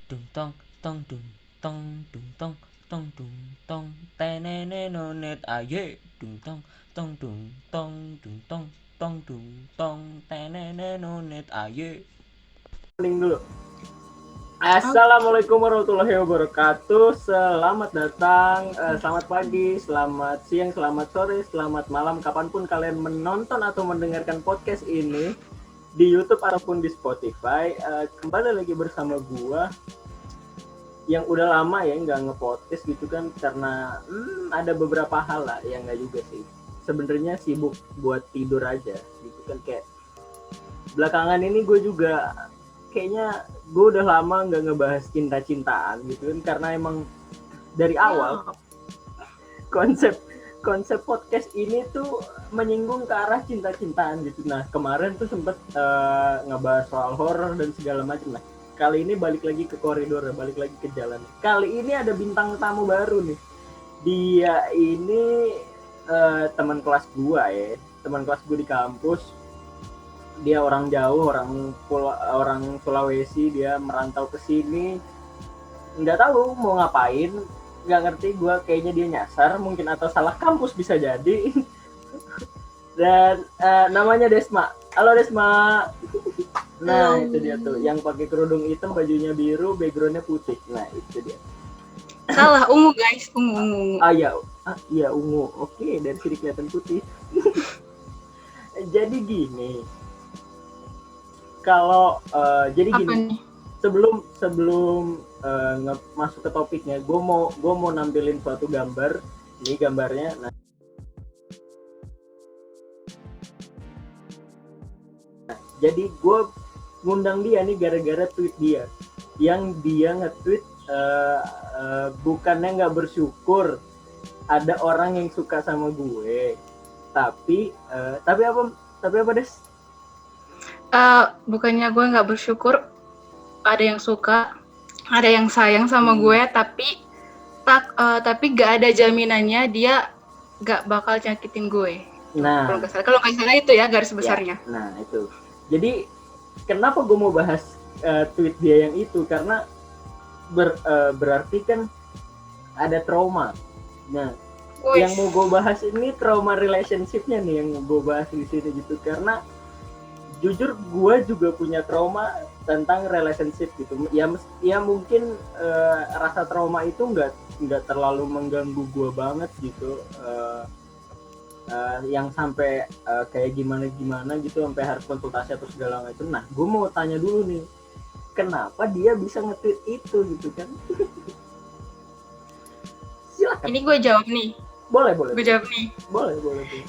dung tong tong dung tong dung tong tong dung tong tenenenonet aye dung tong tong dung tong dung tong tong dung tong tenenenonet aye. Mending dulu. Oke. Assalamualaikum warahmatullahi wabarakatuh. Selamat datang, selamat pagi, selamat siang, selamat sore, selamat malam, kapanpun kalian menonton atau mendengarkan podcast ini di YouTube ataupun di Spotify. Kembali lagi bersama gua yang udah lama ya nggak nge-podcast gitu kan, karena ada beberapa hal lah yang nggak juga sih. Sebenarnya sibuk buat tidur aja gitu kan, kayak belakangan ini gue juga kayaknya gue udah lama nggak ngebahas cinta-cintaan gitu kan, karena emang dari awal konsep konsep podcast ini tuh menyinggung ke arah cinta-cintaan gitu. Nah kemarin tuh sempet ngebahas soal horor dan segala macam. Nah kali ini balik lagi ke koridor, balik lagi ke jalan. Kali ini ada bintang tamu baru nih. Dia ini teman kelas gua ya, teman kelas gua di kampus. Dia orang jauh, orang Sulawesi, dia merantau ke sini, nggak tahu mau ngapain, nggak ngerti gue, kayaknya dia nyasar mungkin atau salah kampus bisa jadi. Dan namanya Desma. Halo Desma. Nah itu dia tuh yang pakai kerudung hitam, bajunya biru, backgroundnya putih. Nah itu dia. Salah, ungu guys, ungu. Iya ungu. Oke, dari sini kelihatan putih. Jadi gini, kalau jadi Apa gini, nih? sebelum masuk ke topiknya, gue mau nampilin suatu gambar. Ini gambarnya. Nah, jadi gue ngundang dia nih gara-gara tweet dia, yang dia nge-tweet bukannya nggak bersyukur ada orang yang suka sama gue, tapi apa Des? Bukannya gue nggak bersyukur, ada yang suka, ada yang sayang sama gue, tapi gak ada jaminannya dia gak bakal nyakitin gue. Nah, Kalau nggak salah itu ya garis besarnya. ya, nah itu. Jadi kenapa gue mau bahas tweet dia yang itu, karena berarti kan ada trauma. Nah, yang mau gue bahas ini trauma relationship-nya nih yang mau gue bahas di sini gitu, karena jujur gue juga punya trauma tentang relationship gitu. Ya mungkin rasa trauma itu nggak terlalu mengganggu gue banget gitu. Yang sampai kayak gimana gitu, sampai harus konsultasi atau segala macam. Nah, gue mau tanya dulu nih, kenapa dia bisa nge-tweet itu gitu kan? Silakan. Ini gue jawab nih. Boleh. Gue jawab nih. Boleh.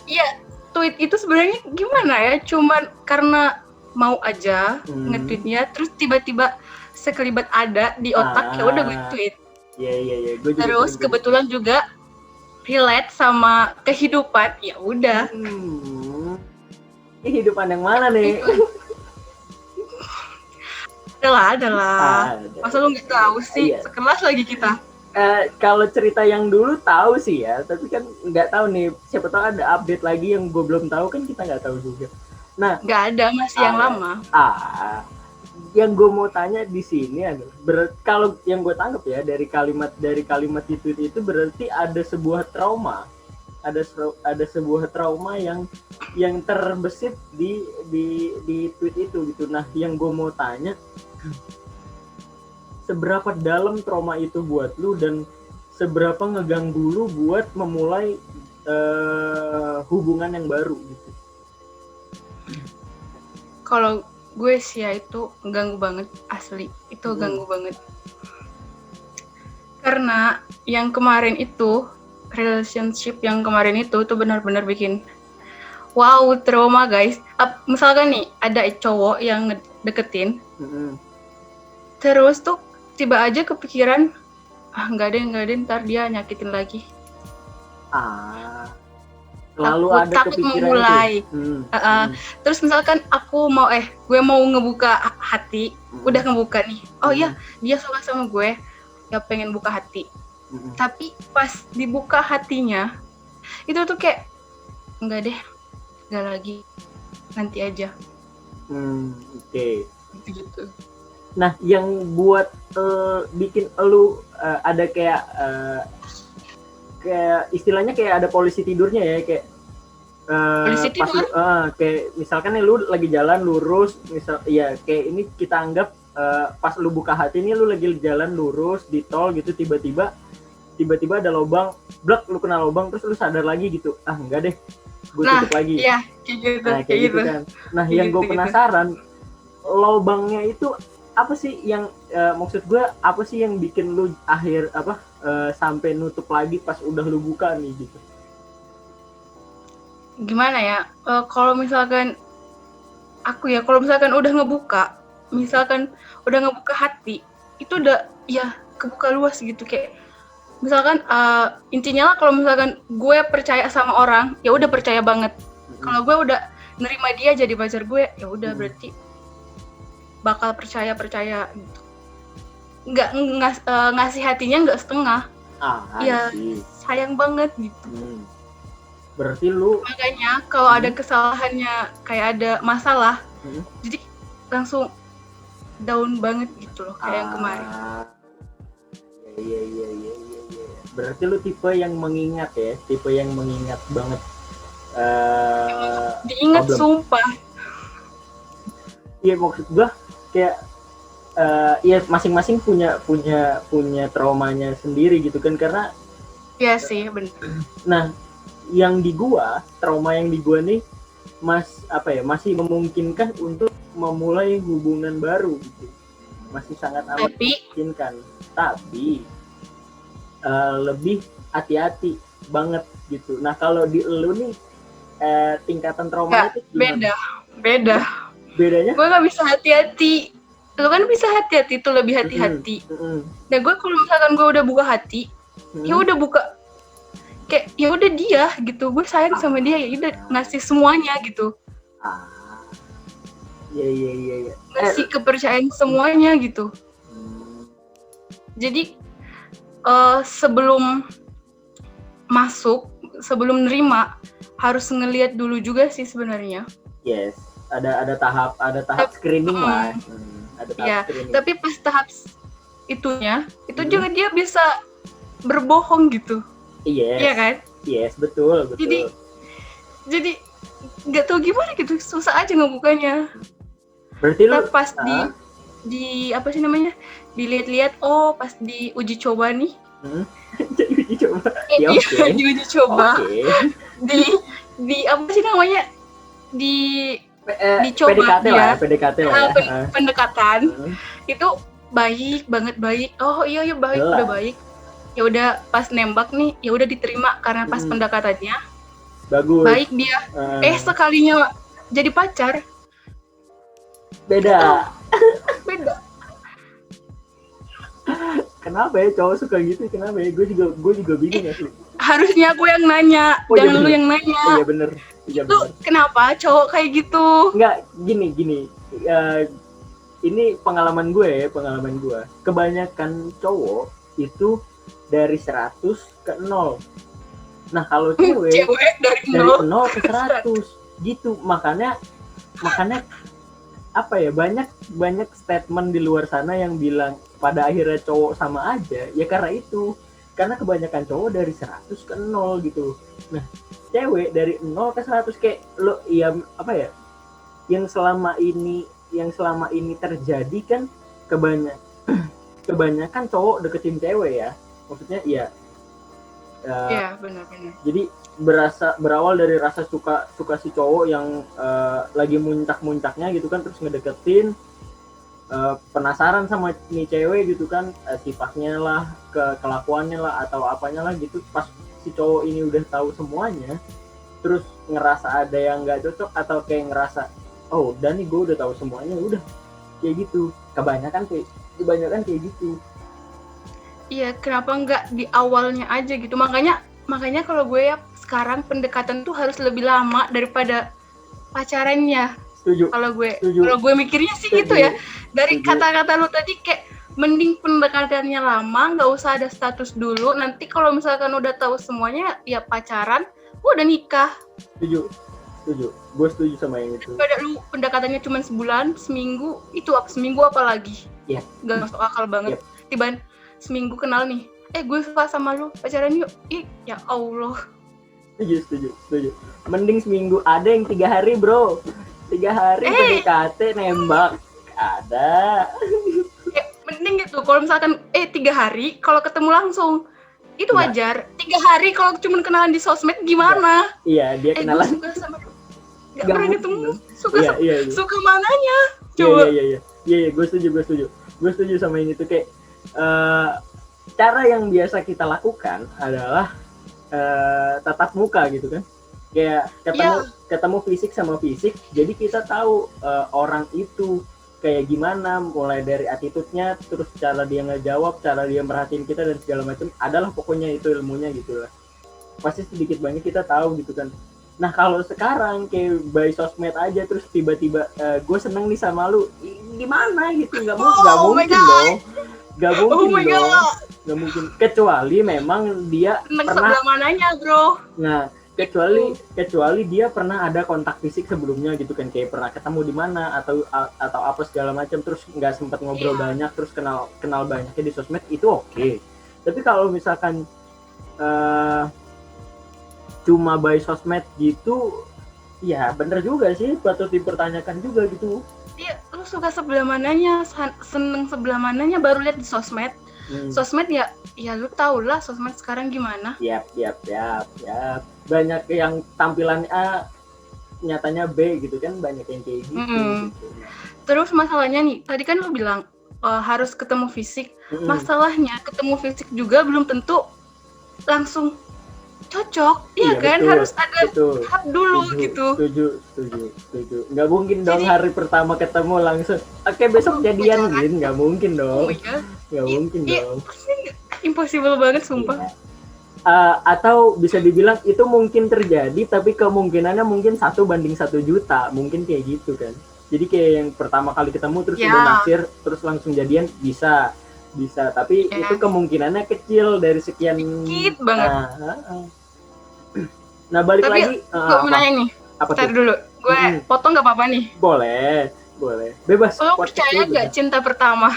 Iya, tweet itu sebenarnya gimana ya? Cuman karena mau aja nge-tweetnya, terus tiba-tiba sekelibat ada di otak, ya udah gue tweet. Iya. Terus kebetulan juga relate sama kehidupan, ya udah. Kehidupan yang mana nih? Adalah. Masa lu nggak tahu sih? Iya. Sekelas lagi kita. Kalau cerita yang dulu tahu sih ya, tapi kan nggak tahu nih, siapa tahu ada update lagi yang gue belum tahu, kan kita nggak tahu juga. Nah, nggak ada, masih yang lama. Yang gue mau tanya di sini adalah, kalau yang gue tangkap ya dari kalimat di tweet itu, berarti ada sebuah trauma, ada sebuah trauma yang terbesit di tweet itu gitu. Nah, yang gue mau tanya, seberapa dalam trauma itu buat lu dan seberapa ngeganggu lu buat memulai hubungan yang baru gitu? Kalau gue sih ya itu ganggu banget, asli itu ganggu banget. Karena yang kemarin itu, relationship yang kemarin itu tuh benar-benar bikin wow, trauma guys. Misalkan nih ada cowok yang deketin, terus tuh tiba aja kepikiran, nggak deh, ntar dia nyakitin lagi. Lalu takut memulai. Terus misalkan gue mau ngebuka hati, udah ngebuka nih. Oh iya, dia suka sama gue, ya pengen buka hati. Tapi pas dibuka hatinya, itu tuh kayak enggak deh, enggak lagi, nanti aja. Oke. Gitu. Nah, yang buat bikin lu ada kayak istilahnya kayak ada polisi tidurnya ya, kayak Polisi pas lu, tidur. kayak misalkan nih lu lagi jalan lurus, misal ya kayak ini kita anggap pas lu buka hati nih, lu lagi jalan lurus di tol gitu, tiba-tiba ada lubang, blek, lu kena lubang, terus lu sadar lagi gitu, enggak deh, gue tutup lagi. Iya, kayak gitu, Nah, kayak gitu kan. Nah, Kayak yang gue gitu. penasaran, lubangnya itu apa sih yang maksud gue apa sih yang bikin lu sampai nutup lagi pas udah lu buka nih gitu. Gimana ya? Kalau misalkan aku ya, kalau misalkan udah ngebuka hati, itu udah ya kebuka luas gitu, kayak misalkan intinya lah, kalau misalkan gue percaya sama orang, ya udah percaya banget. Kalau gue udah nerima dia jadi pacar gue, ya udah berarti bakal percaya gitu. Nggak ngasih hatinya nggak setengah. Ya sayang banget gitu. Berarti lu makanya kalau ada kesalahannya, kayak ada masalah, jadi langsung down banget gitu loh, kayak yang kemarin. Iya. Berarti lu tipe yang mengingat ya, tipe yang mengingat banget. Diingat problem. Sumpah. Iya, maksud gua kayak ya masing-masing punya traumanya sendiri gitu kan, karena iya sih benar. Nah, trauma yang di gua nih masih memungkinkan untuk memulai hubungan baru gitu, masih sangat amat memungkinkan, tapi lebih hati-hati banget gitu. Nah, kalau di lu nih tingkatan trauma itu gimana? Bedanya? Gue nggak bisa hati-hati, lu kan bisa hati-hati, itu lebih hati-hati. Nah, gue kalau misalkan gue udah buka hati, ya udah buka, kayak ya udah dia gitu, gue sayang sama dia, ya udah ngasih semuanya gitu. Iya. Ngasih kepercayaan semuanya gitu. Jadi sebelum nerima harus ngelihat dulu juga sih sebenarnya. Yes, ada tahap screening lah. Ada tahap screening. Tapi pas tahap itunya, itu juga dia bisa berbohong gitu. Yes. Iya kan? Yes, betul. Jadi nggak tahu gimana gitu, susah aja ngebukanya. Berarti lu pas di apa sih namanya? Dilihat-lihat, pas di uji coba nih. Jadi uji coba. Ya, okay. Di uji coba. Okay. Di apa sih namanya? Dicoba PDKT lah. Pendekatan. Itu baik banget. Oh iya baik, udah baik. Ya udah pas nembak nih, ya udah diterima karena pas pendekatannya bagus. Baik dia. Sekalinya jadi pacar. Beda. Kenapa ya cowok suka gitu? Kenapa ya? Gue juga bingung ya sih. Harusnya aku yang nanya, jangan lu yang nanya. Iya bener. Itu kenapa cowok kayak gitu? Enggak, gini. Ini pengalaman gue. Kebanyakan cowok itu dari 100 ke 0. Nah, kalau cewek dari 0 ke 100 gitu. Makanya apa ya, banyak statement di luar sana yang bilang pada akhirnya cowok sama aja, ya karena kebanyakan cowok dari 100 ke 0 gitu. Nah, cewek dari 0 ke 100 kayak lo ya apa ya, yang selama ini terjadi kan, kebanyakan cowok deketin cewek ya, maksudnya iya benar. Jadi berawal dari rasa suka si cowok yang lagi muncak-muncaknya gitu kan, terus ngedeketin, penasaran sama nih cewek gitu kan, sifatnya lah, kelakuannya lah, atau apanya lah gitu. Pas si cowok ini udah tahu semuanya, terus ngerasa ada yang nggak cocok, atau kayak ngerasa udah nih gue udah tahu semuanya, udah kayak gitu. Kebanyakan kayak gitu. Iya, kenapa nggak di awalnya aja gitu? Makanya kalau gue ya sekarang pendekatan tuh harus lebih lama daripada pacarannya. Setuju. Kalau gue mikirnya sih gitu ya. Dari kata-kata lu tadi, kayak mending pendekatannya lama, nggak usah ada status dulu. Nanti kalau misalkan udah tahu semuanya, ya pacaran, udah nikah. Setuju. Gue setuju sama yang itu. Daripada lu pendekatannya cuma sebulan, seminggu, itu seminggu apa lagi? Iya. Nggak masuk akal banget. Yep. Tiba seminggu kenal nih, gue suka sama lu, pacaran yuk. Ih, ya Allah. Setuju. Mending seminggu, ada yang 3 hari bro, 3 hari PDKT nembak, ada. Mending gitu, kalau misalkan 3 hari, kalau ketemu langsung, itu wajar. 3 hari kalau cuma kenalan di sosmed gimana? Iya, dia kenalan. Gue suka sama gak pernah ketemu, suka mananya? Coba. Iya, gue setuju sama ini tuh kayak cara yang biasa kita lakukan adalah tatap muka gitu kan, kayak ketemu fisik sama fisik, jadi kita tahu orang itu kayak gimana, mulai dari attitude-nya, terus cara dia ngejawab, cara dia merhatiin kita dan segala macam, adalah pokoknya itu ilmunya gitu lah, pasti sedikit banyak kita tahu gitu kan. Nah kalau sekarang kayak by sosmed aja terus tiba-tiba gue seneng nih sama lu, gimana gitu, nggak mungkin dong. Gak mungkin, kecuali memang dia pernah sebelah mananya bro. Nah kecuali dia pernah ada kontak fisik sebelumnya gitu kan, kayak pernah ketemu di mana atau apa segala macam, terus nggak sempat ngobrol banyak, terus kenal banyaknya di sosmed, itu oke. Tapi kalau misalkan cuma by sosmed gitu, ya bener juga sih, patut dipertanyakan juga gitu. Iya, lu suka sebelah mananya, seneng sebelah mananya, baru lihat di sosmed. Sosmed ya lu tau lah sosmed sekarang gimana. Yap. Banyak yang tampilannya A, nyatanya B gitu kan, banyak yang kayak gitu. Terus masalahnya nih, tadi kan lu bilang harus ketemu fisik. Masalahnya ketemu fisik juga belum tentu langsung cocok, iya kan? Betul, harus ada tahap dulu gitu. Setuju. Nggak mungkin dong hari pertama ketemu langsung, oke besok jadian gitu, nggak mungkin dong. Nggak mungkin dong. Impossible banget sumpah. Atau bisa dibilang itu mungkin terjadi, tapi kemungkinannya mungkin 1:1 juta, mungkin kayak gitu kan. Jadi kayak yang pertama kali ketemu terus udah naksir, terus langsung jadian, bisa, tapi itu kemungkinannya kecil dari sekian. Dikit banget. Nah balik tapi, lagi. Gue mau nanya nih. Ntar dulu. Gue potong nggak apa-apa nih? Boleh. Bebas. Lo percaya nggak cinta pertama?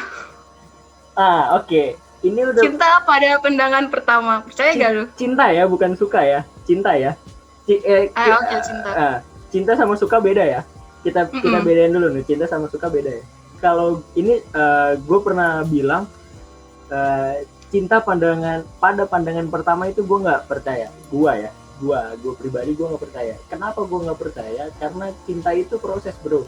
Oke. Ini udah. Cinta pada pandangan pertama. Percaya nggak lu? Cinta ya, bukan suka ya. Cinta ya. Oke, cinta. Cinta sama suka beda ya. Kita bedain dulu nih. Cinta sama suka beda ya. Kalau ini gue pernah bilang. Cinta pada pandangan pertama itu gue nggak percaya. Gue pribadi gue nggak percaya. Kenapa gue nggak percaya? Karena cinta itu proses bro.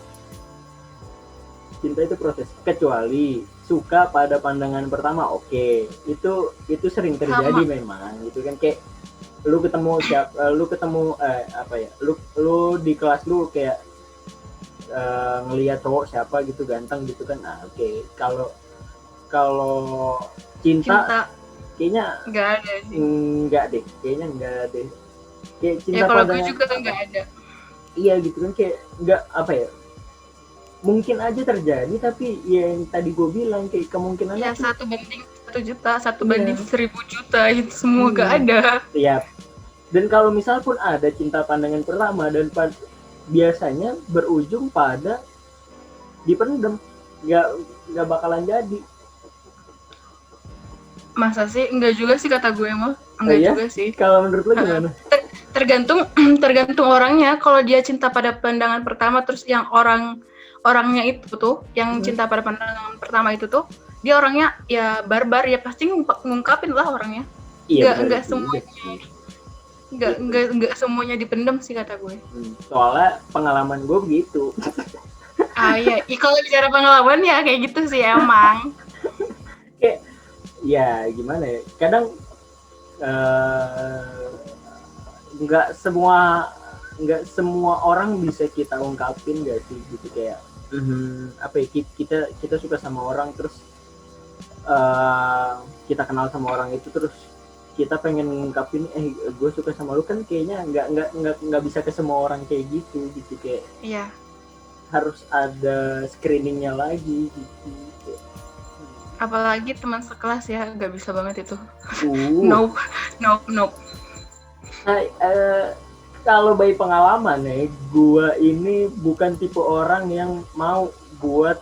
Kecuali suka pada pandangan pertama, oke. Itu sering terjadi memang gitu kan, kayak lu ketemu lu di kelas lu kayak ngelihat cowok siapa gitu ganteng gitu kan. Oke. Kalau cinta kayaknya enggak deh. Kayak cinta kalau gue juga nggak ada. Iya gitu kan, kayak nggak mungkin aja terjadi, tapi yang tadi gue bilang kayak kemungkinannya 1:1 juta, 1:1000 juta, itu semua nggak ada. Iya. Dan kalau misal pun ada cinta pandangan pertama dan biasanya berujung pada dipendem, nggak bakalan jadi. Masa sih? Enggak juga sih kata gue mah. Enggak juga sih. Kalau menurut lo gimana? Tergantung orangnya. Kalau dia cinta pada pandangan pertama, terus yang orangnya itu tuh, yang cinta pada pandangan pertama itu tuh, dia orangnya ya barbar, ya pasti ngungkapin lah orangnya. Enggak semuanya. Enggak semuanya dipendam sih kata gue. Soalnya pengalaman gue begitu. Iya. Kalau bicara pengalaman ya kayak gitu sih emang. Kayak ya gimana ya, kadang nggak semua orang bisa kita ungkapin gak sih gitu, kayak kita suka sama orang, terus kita kenal sama orang itu, terus kita pengen ngungkapin gue suka sama lu, kan kayaknya nggak bisa ke semua orang kayak gitu kayak harus ada screeningnya lagi gitu. Apalagi teman sekelas ya, nggak bisa banget itu. Nope. Nah, kalau by pengalaman ya, gue ini bukan tipe orang yang mau buat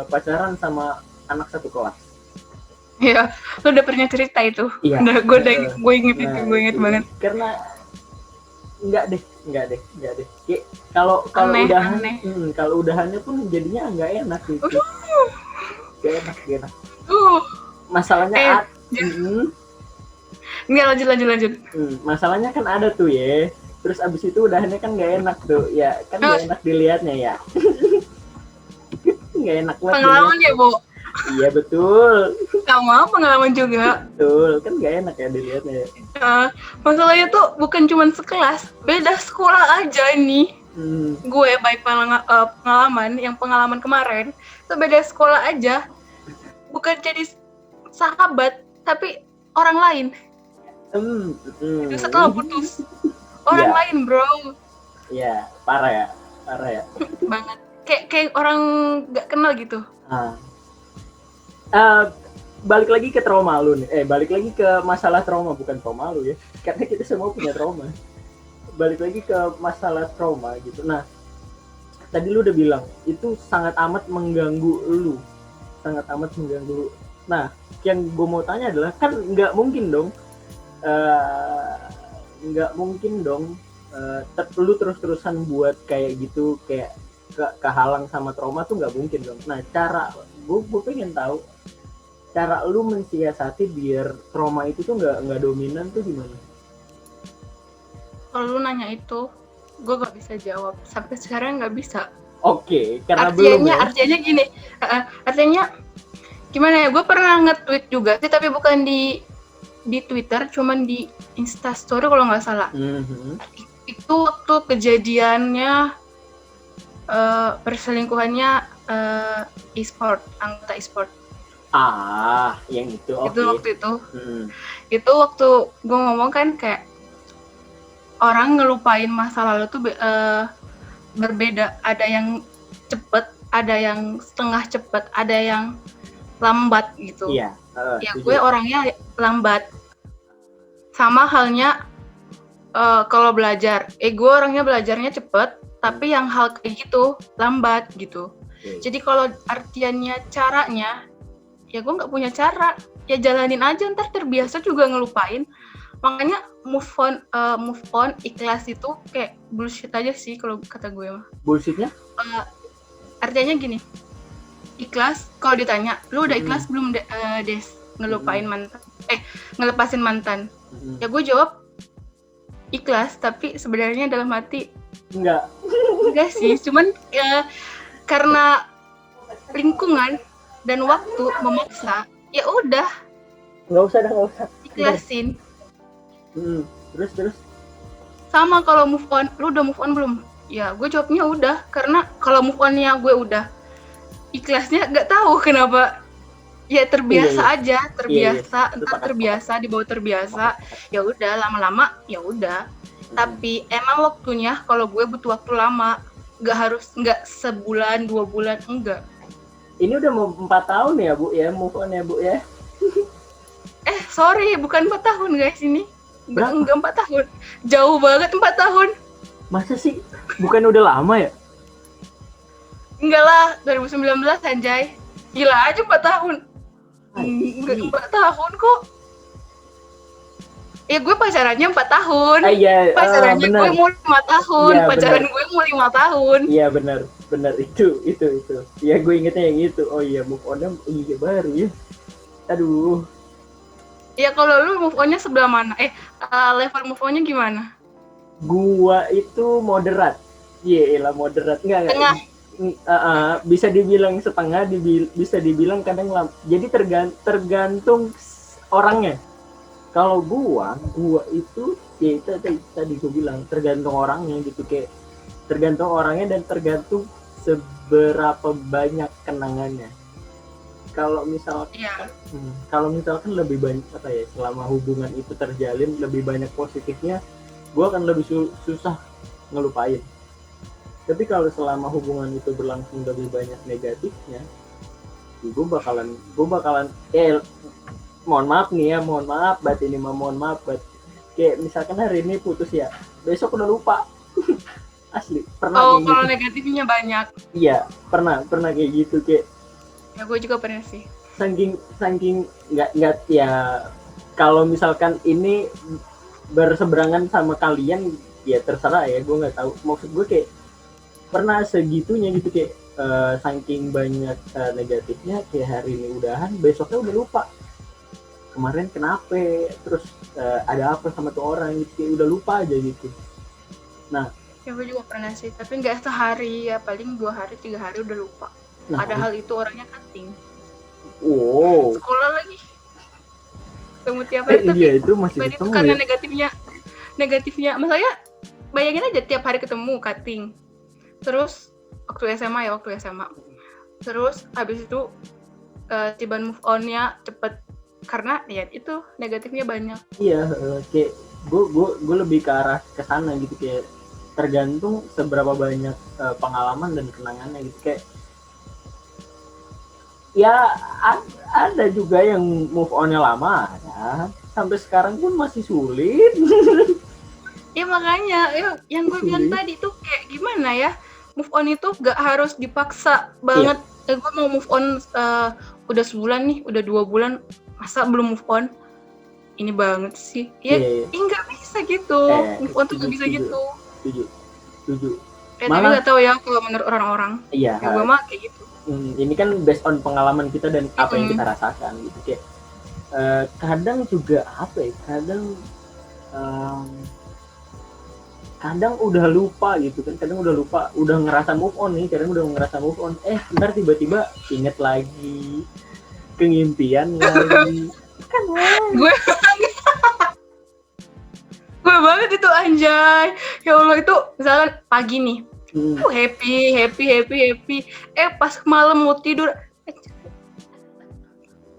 pacaran sama anak satu kelas. Ya, lu udah pernah cerita itu. Iya. Gue inget Nah, itu, gue inget itu. banget. Karena enggak deh. Kayak kalau Aneh. kalau udahannya pun jadinya enggak enak gitu. Aduh. Gak enak. Uh. Masalahnya Nggak, lanjut. masalahnya kan ada tuh ya. Terus abis itu udahannya kan nggak enak tuh. Ya kan nggak enak dilihatnya ya. Nggak enak banget. Pengalaman ya, Bu? Iya betul. Sama pengalaman juga. Betul, kan nggak enak ya dilihatnya ya. Masalahnya tuh bukan cuma sekelas, beda sekolah aja nih. Gue baik pengalaman kemarin, tuh beda sekolah aja. Bukan jadi sahabat, tapi orang lain. Itu setelah putus. Orang lain, bro. Iya, parah ya. Banget. Kayak orang nggak kenal gitu. Balik lagi ke trauma lu nih. Balik lagi ke masalah trauma, bukan trauma lu ya. Karena kita semua punya trauma. Balik lagi ke masalah trauma gitu. Nah, tadi lu udah bilang itu sangat amat mengganggu lu. Nah, yang gue mau tanya adalah kan nggak mungkin dong lu terus-terusan buat kayak gitu, kayak kehalang sama trauma tuh nggak mungkin dong. Nah, gue pengen tahu cara lu mensiasati biar trauma itu tuh nggak dominan tuh gimana? Kalau lu nanya itu, gue nggak bisa jawab. Sampai sekarang nggak bisa. Oke, karena belum ya? Artinya gini, artinya gimana ya? Gue pernah nge-tweet juga sih, tapi bukan di Twitter, cuman di Instastory kalau nggak salah. Itu waktu kejadiannya perselingkuhannya anggota e-sport. Yang itu. Okay. Itu waktu itu. Itu waktu gue ngomong kan kayak orang ngelupain masa lalu tuh berbeda. Ada yang cepet, ada yang setengah cepet, ada yang lambat gitu. Iya. Gue orangnya lambat. Sama halnya kalau belajar. Gue orangnya belajarnya cepet, tapi yang hal kayak gitu lambat gitu. Jadi kalau artiannya caranya, ya gue nggak punya cara. Ya jalanin aja, ntar terbiasa juga ngelupain. Makanya move on, ikhlas itu kayak bullshit aja sih kalau kata gue mah. Bullshitnya? Artinya gini, ikhlas kalau ditanya, lu udah ikhlas belum Des ngelepasin mantan? Ya gue jawab ikhlas, tapi sebenarnya dalam hati enggak sih, cuman karena lingkungan dan waktu memaksa, ya udah nggak usah ikhlasin. Terus sama kalau move on, lu udah move on belum? Ya gue jawabnya udah, karena kalau move onnya gue udah, ikhlasnya nggak tahu kenapa, ya terbiasa aja, terbiasa dibawa terbiasa, ya udah lama-lama ya udah. Tapi emang waktunya, kalau gue butuh waktu lama, nggak sebulan 2 bulan, enggak. Ini udah mau 4 tahun ya Bu ya, move on ya Bu ya? Sorry, bukan 4 tahun guys ini. Enggak 4 tahun. Jauh banget 4 tahun. Masa sih? Bukan udah lama ya? Enggak lah, 2019 anjay. Gila aja 4 tahun. Enggak 4 tahun kok. Ya gue pacarannya 4 tahun. Pacarannya gue mau 5 tahun. Ya, pacaran gue mau 5 tahun. Iya benar itu. Ya gue ingetnya yang itu. Oh iya, move on-nya baru ya. Aduh. Ya kalau lu move on-nya sebelah mana? Level move on-nya gimana? Gua itu moderat. Iyalah moderat. Enggak. Bisa dibilang setengah, bisa dibilang kadang lama. Jadi tergantung orangnya. Kalau gua itu ya itu tadi gua bilang tergantung orangnya gitu, kayak tergantung orangnya dan tergantung seberapa banyak kenangannya. Kalau misalkan lebih banyak selama hubungan itu terjalin lebih banyak positifnya, gua akan lebih susah ngelupain. Tapi kalau selama hubungan itu berlangsung lebih banyak negatifnya, gue bakalan mohon maaf kayak misalkan hari ini putus ya, besok udah lupa. Asli pernah Oh, kayak kalau gitu. negatifnya banyak. Iya, pernah kayak gitu, kayak Ya gue juga pernah sih. saking nggak ya, kalau misalkan ini berseberangan sama kalian ya terserah ya, gue nggak tahu, maksud gue kayak pernah segitunya gitu, kayak saking banyak negatifnya, kayak hari ini udahan besoknya udah lupa kemarin kenapa, terus ada apa sama tuh orang gitu, kayak udah lupa aja gitu. Nah, Ya gue juga pernah sih, tapi nggak sehari, ya paling 2 hari 3 hari udah lupa. Padahal itu orangnya cutting. wow, Sekolah lagi ketemu tiap hari, tapi iya itu masih tadi itu ketemu karena ya. negatifnya maksudnya bayangin aja tiap hari ketemu cutting. Terus waktu SMA, terus habis itu tiba move on-nya cepet karena ya itu negatifnya banyak. Iya, kayak gue lebih ke arah ke sana gitu, kayak tergantung seberapa banyak pengalaman dan kenangannya gitu, kayak ya ada juga yang move on-nya lama, ada sampai sekarang pun masih sulit. Ya makanya yang gue bilang tadi tuh kayak gimana ya, move on itu gak harus dipaksa banget. Gue mau move on udah sebulan nih, udah 2 bulan, masa belum move on? Ini banget sih. Ya nggak bisa gitu. Move on tuh nggak bisa gitu. Setuju. Tapi nggak tahu ya kalau menurut orang-orang. Iya. Ya gue mah kayak gitu. Ini kan based on pengalaman kita dan apa yang kita rasakan gitu, kayak kadang juga apa ya, kadang udah lupa gitu kan, udah ngerasa move on nih, ntar tiba-tiba inget lagi, kengimpian lagi kan. Gue banget itu anjay, ya Allah. Itu misalkan pagi nih happy, pas malam mau tidur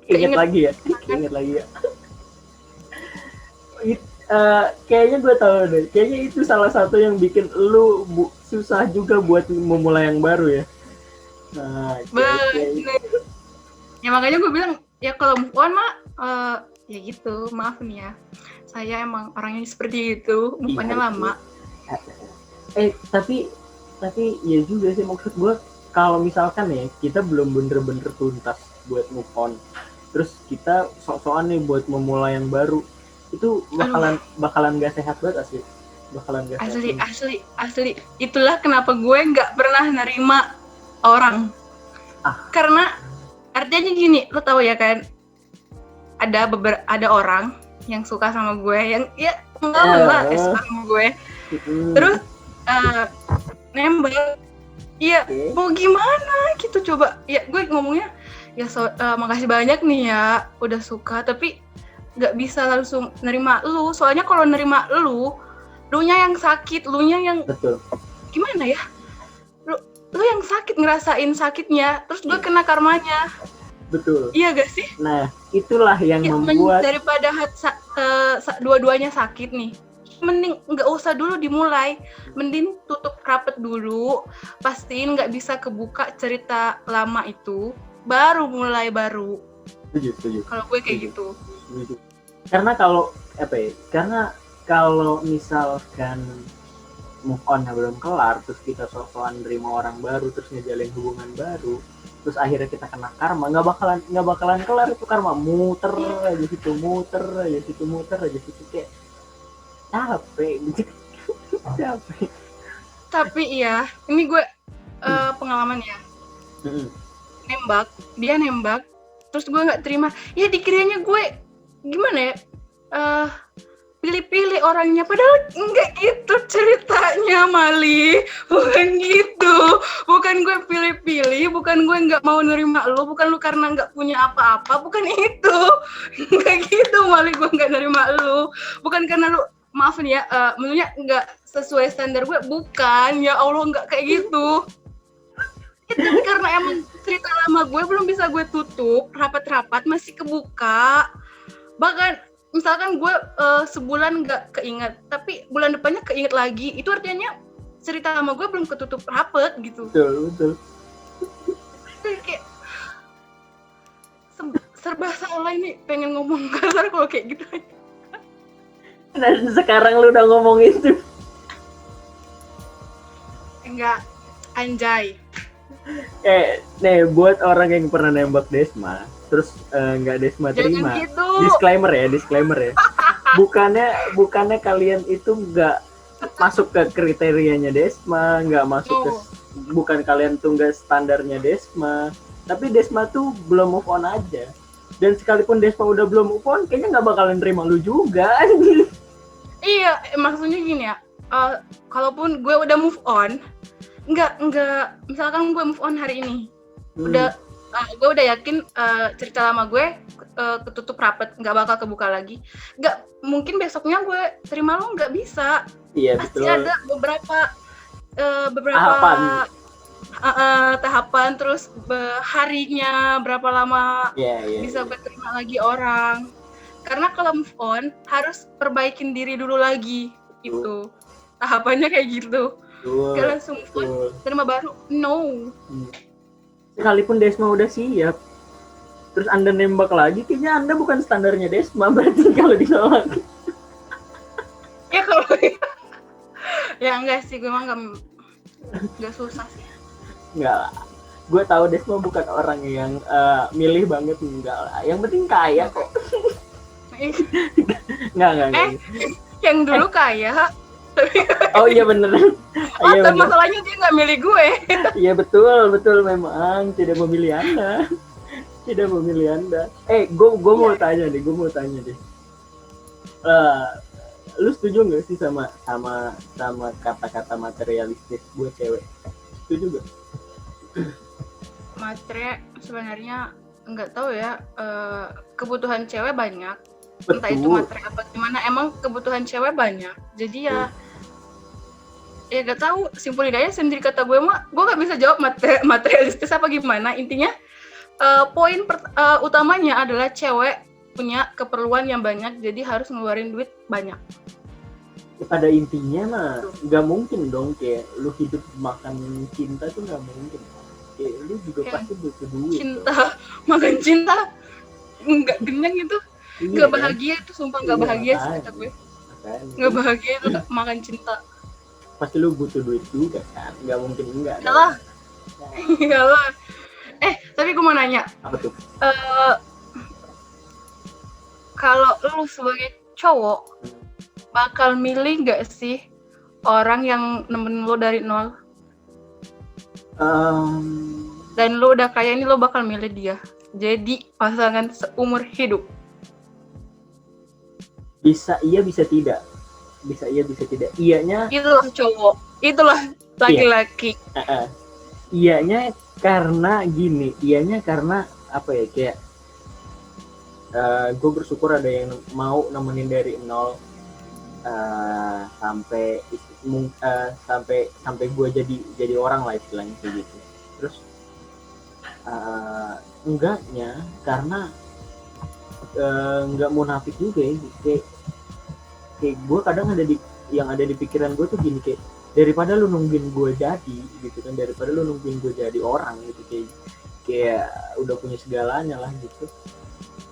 inget lagi ya. Kayaknya gue tahu deh, kayaknya itu salah satu yang bikin lu susah juga buat memulai yang baru ya. Nah, ya makanya gue bilang ya kalau move on mah ya gitu, maaf nih ya, saya emang orangnya seperti itu, move on-nya lama. Tapi ya juga sih, maksud gue kalau misalkan ya kita belum bener-bener tuntas buat move on, terus kita sok-sokan nih buat memulai yang baru, itu bakalan gak sehat banget asli. Asli. Itulah kenapa gue nggak pernah nerima orang. Karena artinya gini, lo tahu ya kan, ada orang yang suka sama gue, yang ya enggak suka sama gue, terus nembak. Iya, mau gimana gitu coba. Ya gue ngomongnya ya makasih banyak nih ya udah suka, tapi nggak bisa langsung nerima lu. Soalnya kalau nerima lu nya yang sakit, lu nya yang gimana ya, lu yang sakit, ngerasain sakitnya, terus gue kena karmanya. Betul. Iya gak sih? Nah, itulah yang membuat daripada dua-duanya sakit nih, mending nggak usah dulu dimulai, mending tutup rapet dulu, pastiin nggak bisa kebuka cerita lama itu, baru mulai baru. Setuju. Kalau gue kayak gitu. Karena kalau misalkan move on belum kelar, terus kita sok-sokan nerima orang baru, terus ngejalin hubungan baru, terus akhirnya kita kena karma, nggak bakalan kelar itu karma, muter aja situ, kayak capek gitu. Tapi iya, ini gue pengalaman ya. Dia nembak, terus gue nggak terima. Ya dikiranya gue gimana ya? Pilih-pilih orangnya, padahal enggak gitu ceritanya, Mali. Bukan gitu. Bukan gue pilih-pilih, bukan gue nggak mau nerima lo, bukan lu karena nggak punya apa-apa, bukan itu. Enggak gitu, Mali, gue nggak nerima lo. Bukan karena lu, maaf nih ya, menurutnya nggak sesuai standar gue, bukan. Ya Allah, nggak kayak gitu. Itu karena emang cerita lama gue belum bisa gue tutup, rapat-rapat masih kebuka. Bahkan misalkan gue sebulan nggak keinget, tapi bulan depannya keinget lagi, itu artinya cerita sama gue belum ketutup rapet gitu. Betul. Kayak serba salah ini, pengen ngomong kasar kalau kayak gitu. Dan sekarang lu udah ngomong itu. Enggak, anjay. Nih buat orang yang pernah nembak Desma, terus nggak Desma terima. Jangan gitu. Disclaimer ya. Bukannya kalian itu nggak masuk ke kriterianya Desma, nggak masuk ke, bukan kalian tuh nggak standarnya Desma, tapi Desma tuh belum move on aja. Dan sekalipun Desma udah belum move on, kayaknya nggak bakalan terima lu juga. Iya, maksudnya gini ya. Kalaupun gue udah move on, enggak, misalkan gue move on hari ini, gue udah yakin cerita lama gue ketutup rapet, nggak bakal kebuka lagi. Nggak mungkin besoknya gue terima lo, nggak bisa. Iya, pasti betul. ada beberapa tahapan, terus harinya berapa lama bisa gue terima lagi orang. Karena kalau move on harus perbaikin diri dulu lagi, itu tahapannya kayak gitu. Gak langsung move on, terima baru, no. Sekalipun Desma udah siap, terus Anda nembak lagi, kayaknya Anda bukan standarnya Desma berarti kalau ditolak. Ya kalau ya enggak sih, gue mah nggak susah sih. Enggak lah, gue tahu Desma bukan orang yang milih banget, enggak lah. Yang penting kaya kok. Enggak. Yang dulu kaya. Oh iya bener. Iya, masalahnya dia nggak milih gue. Iya betul memang tidak memilih Anda. Gue mau tanya deh. Lu setuju nggak sih sama kata-kata materialistis buat cewek? Setuju nggak? Materi sebenarnya nggak tahu ya. Kebutuhan cewek banyak. Betul. Entah itu materi apa gimana, emang kebutuhan cewek banyak. Jadi ya gak tahu, simpulin aja sendiri. Kata gue mah, gue gak bisa jawab materialistis apa gimana. Intinya poin utamanya adalah cewek punya keperluan yang banyak, jadi harus ngeluarin duit banyak. Pada intinya mah nggak mungkin dong kayak lu hidup makan cinta tuh nggak mungkin. Kayak lu juga pasti butuh duit. Makan cinta nggak kenyang itu. Nggak bahagia itu, sumpah nggak bahagia sih kata gue. Nggak bahagia itu makan cinta. Pasti lu butuh duit juga kan, nggak mungkin enggak. Iyalah. Tapi gue mau nanya. Apa tuh? Kalau lu sebagai cowok bakal milih nggak sih orang yang nemenin lu dari nol? Dan lu udah kaya, ini lu bakal milih dia jadi pasangan seumur hidup? Bisa iya, bisa tidak. Iyanya itulah cowok, itulah laki-laki. Iyanya karena gini, apa ya, kayak gue bersyukur ada yang mau nemenin dari nol sampai gue jadi orang lah istilahnya kayak gitu. Terus enggaknya karena nggak munafik juga ya, kayak gue kadang ada di pikiran gue tuh gini, kayak daripada lu nungguin gue jadi gitu kan, daripada lu nungguin gue jadi orang gitu, kayak udah punya segalanya lah gitu,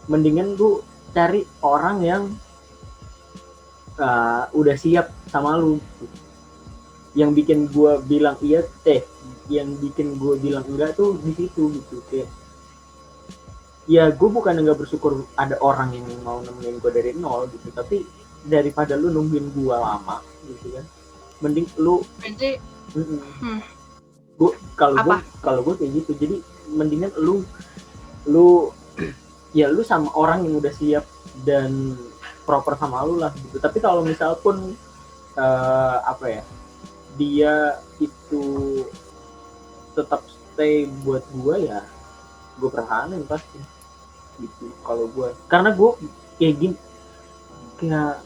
mendingan gue cari orang yang udah siap sama lu, yang bikin gue bilang iya yang bikin gue bilang enggak tuh di situ gitu. Kayak ya gue bukan nggak bersyukur ada orang yang mau nemenin gue dari nol gitu, tapi daripada lu nungguin gue lama gitu kan, mending lu kalau gue kayak gitu. Jadi mendingan lu sama orang yang udah siap dan proper sama lu lah gitu. Tapi kalau misal pun dia itu tetap stay buat gue, ya gue pertahanin pasti gitu. Kalau gue, karena gue kayak gini, kayak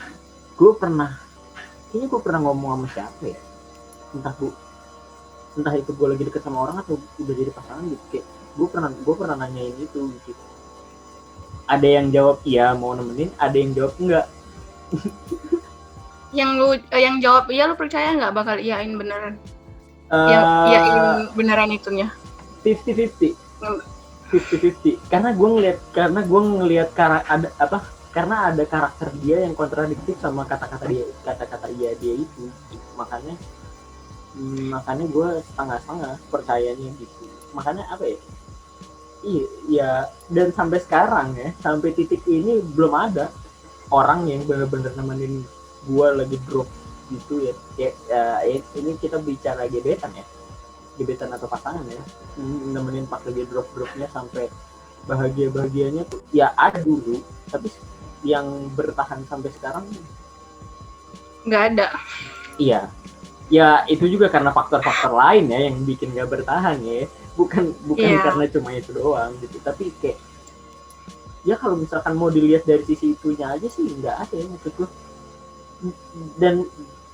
gue pernah ngomong sama siapa ya, entah itu gue lagi deket sama orang atau udah jadi pasangan gitu, kayak gue pernah nanyain itu gitu. Ada yang jawab iya mau nemenin, ada yang jawab enggak. yang jawab iya, lu percaya nggak bakal iyain beneran? Yang iyain beneran itunya 50-50. Karena gue ngelihat karena ada karakter dia yang kontradiktif sama kata-kata iya dia itu. Makanya Makanya gue setengah-setengah percayanya gitu. Makanya apa ya, iya, dan sampai sekarang ya, sampai titik ini belum ada orang yang benar-benar nemenin gue lagi drop gitu ya. Ini kita bicara gebetan ya, gebetan atau pasangan ya, nemenin pas lagi drop-dropnya sampai bahagianya tuh ya ada dulu, tapi yang bertahan sampai sekarang nggak ada. iya. Ya itu juga karena faktor-faktor lain ya yang bikin gak bertahan ya, bukan Iya. karena cuma itu doang gitu. Tapi kayak ya kalau misalkan mau dilihat dari sisi itunya aja sih nggak ada ya maksudku. Dan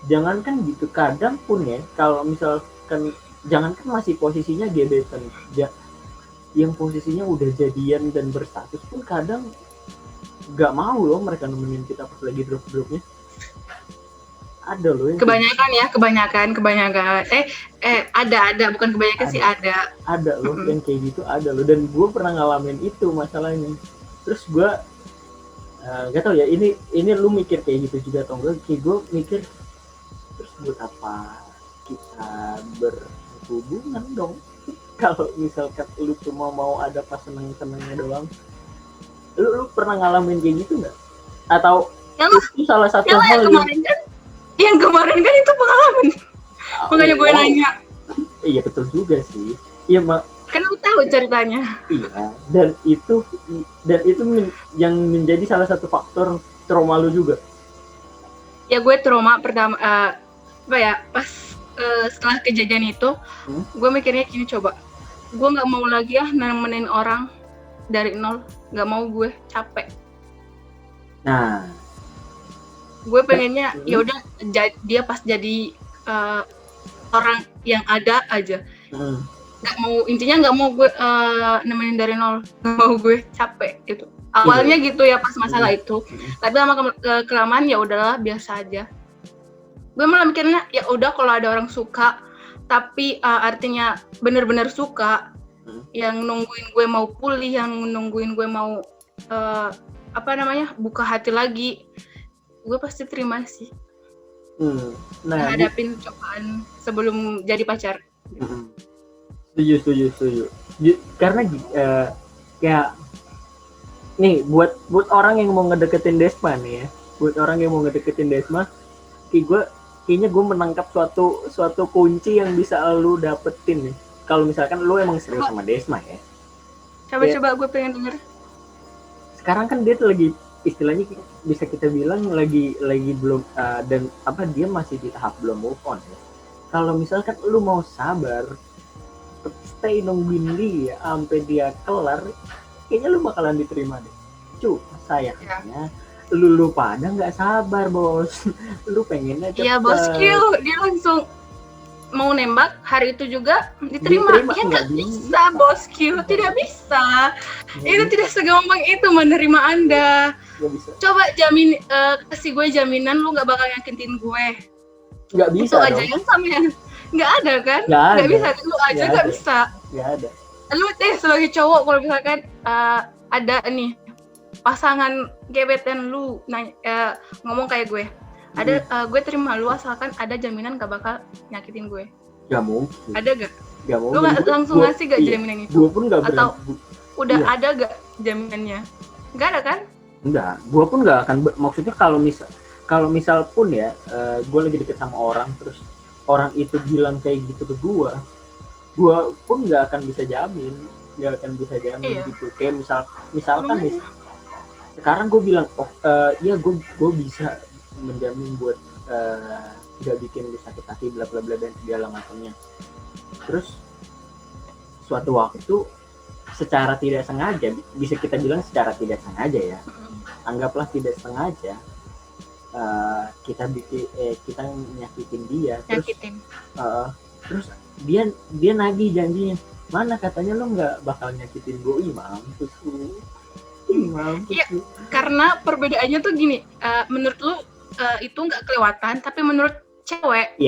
jangankan gitu, kadang pun ya kalau misalkan jangankan masih posisinya gebetan ya, yang posisinya udah jadian dan berstatus pun kadang nggak mau loh mereka nemenin kita pas lagi drop-dropnya. Ada loh yang Kebanyakan ada bukan kebanyakan Ada. sih ada loh yang kayak gitu, ada loh, dan gue pernah ngalamin itu masalahnya. Terus gue gak tau ya, ini lu mikir kayak gitu juga atau enggak. Kayak gue mikir, terus buat apa kita berhubungan dong kalau misalkan lu cuma mau ada pas seneng-senengnya doang. Lu pernah ngalamin kayak gitu nggak? Atau itu salah satu hal yang kemarin kan itu pengalaman. Makanya gue nanya. Iya betul juga sih. Iya kan lu tahu ceritanya. Iya, dan itu yang menjadi salah satu faktor trauma lu juga. Ya gue trauma pertama pas setelah kejadian itu, gue mikirnya gini, coba gue nggak mau lagi ya nemenin orang dari nol, nggak mau, gue capek. Nah, gue pengennya ya udah dia pas jadi orang yang ada aja. Nggak mau gue nemenin dari nol, nggak mau, gue capek gitu. Awalnya gitu ya pas masalah itu, tapi lama kelamaan ya udahlah biasa aja. Gue malah mikirnya ya udah kalau ada orang suka, tapi artinya benar-benar suka, yang nungguin gue mau pulih, yang nungguin gue mau buka hati lagi, gue pasti terima sih. Nah, hadapin cobaan sebelum jadi pacar. Setuju. Karena kayak nih buat orang yang mau ngedeketin Desma nih ya, kayaknya gue menangkap suatu kunci yang bisa lu dapetin nih. Kalau misalkan lu emang serius sama Desma ya. Coba gue pengen denger. Sekarang kan dia tuh lagi, istilahnya bisa kita bilang lagi belum dan dia masih di tahap belum move on ya. Kalau misalkan lu mau sabar, stay nungguin dia sampai dia kelar, kayaknya lu bakalan diterima deh. Sayangnya lu pada nggak sabar, bos. Lu pengennya cepet. Iya, bosku, dia langsung mau nembak hari itu juga diterima. Ya nggak bisa, bosku, tidak bisa. Itu tidak segampang itu menerima Anda. Bisa. Coba kasih gue jaminan lu nggak bakal nyakitin gue. Nggak bisa. Itu aja yang sama yang nggak ada kan? Nggak bisa, lu aja nggak bisa. Nggak ada. Lu sebagai cowok kalau misalkan ada nih pasangan gebetan lu ngomong kayak gue, gue terima lu asalkan ada jaminan gak bakal nyakitin gue. Gak mungkin. Ada gak? Gak mungkin. Lu langsung ngasih gak jaminan itu? Gue pun gak berani. Atau udah ada gak jaminannya? Gak ada kan? Enggak, gue pun gak akan maksudnya kalau misal pun ya gue lagi deket sama orang, terus orang itu bilang kayak gitu ke gue pun gak akan bisa jamin. Gitu. Kayak misalkan nih, sekarang gue bilang ya gue bisa menjamin buat gak bikin lu sakit hati bla bla bla dan segala macamnya. Terus suatu waktu secara tidak sengaja, bisa kita bilang secara tidak sengaja ya, anggaplah tidak sengaja, kita nyakitin dia. Terus dia nagih janjinya, mana katanya lo nggak bakal nyakitin gue. Mampus lu. Iya, karena perbedaannya tuh gini, menurut lu itu nggak kelewatan, tapi menurut cewek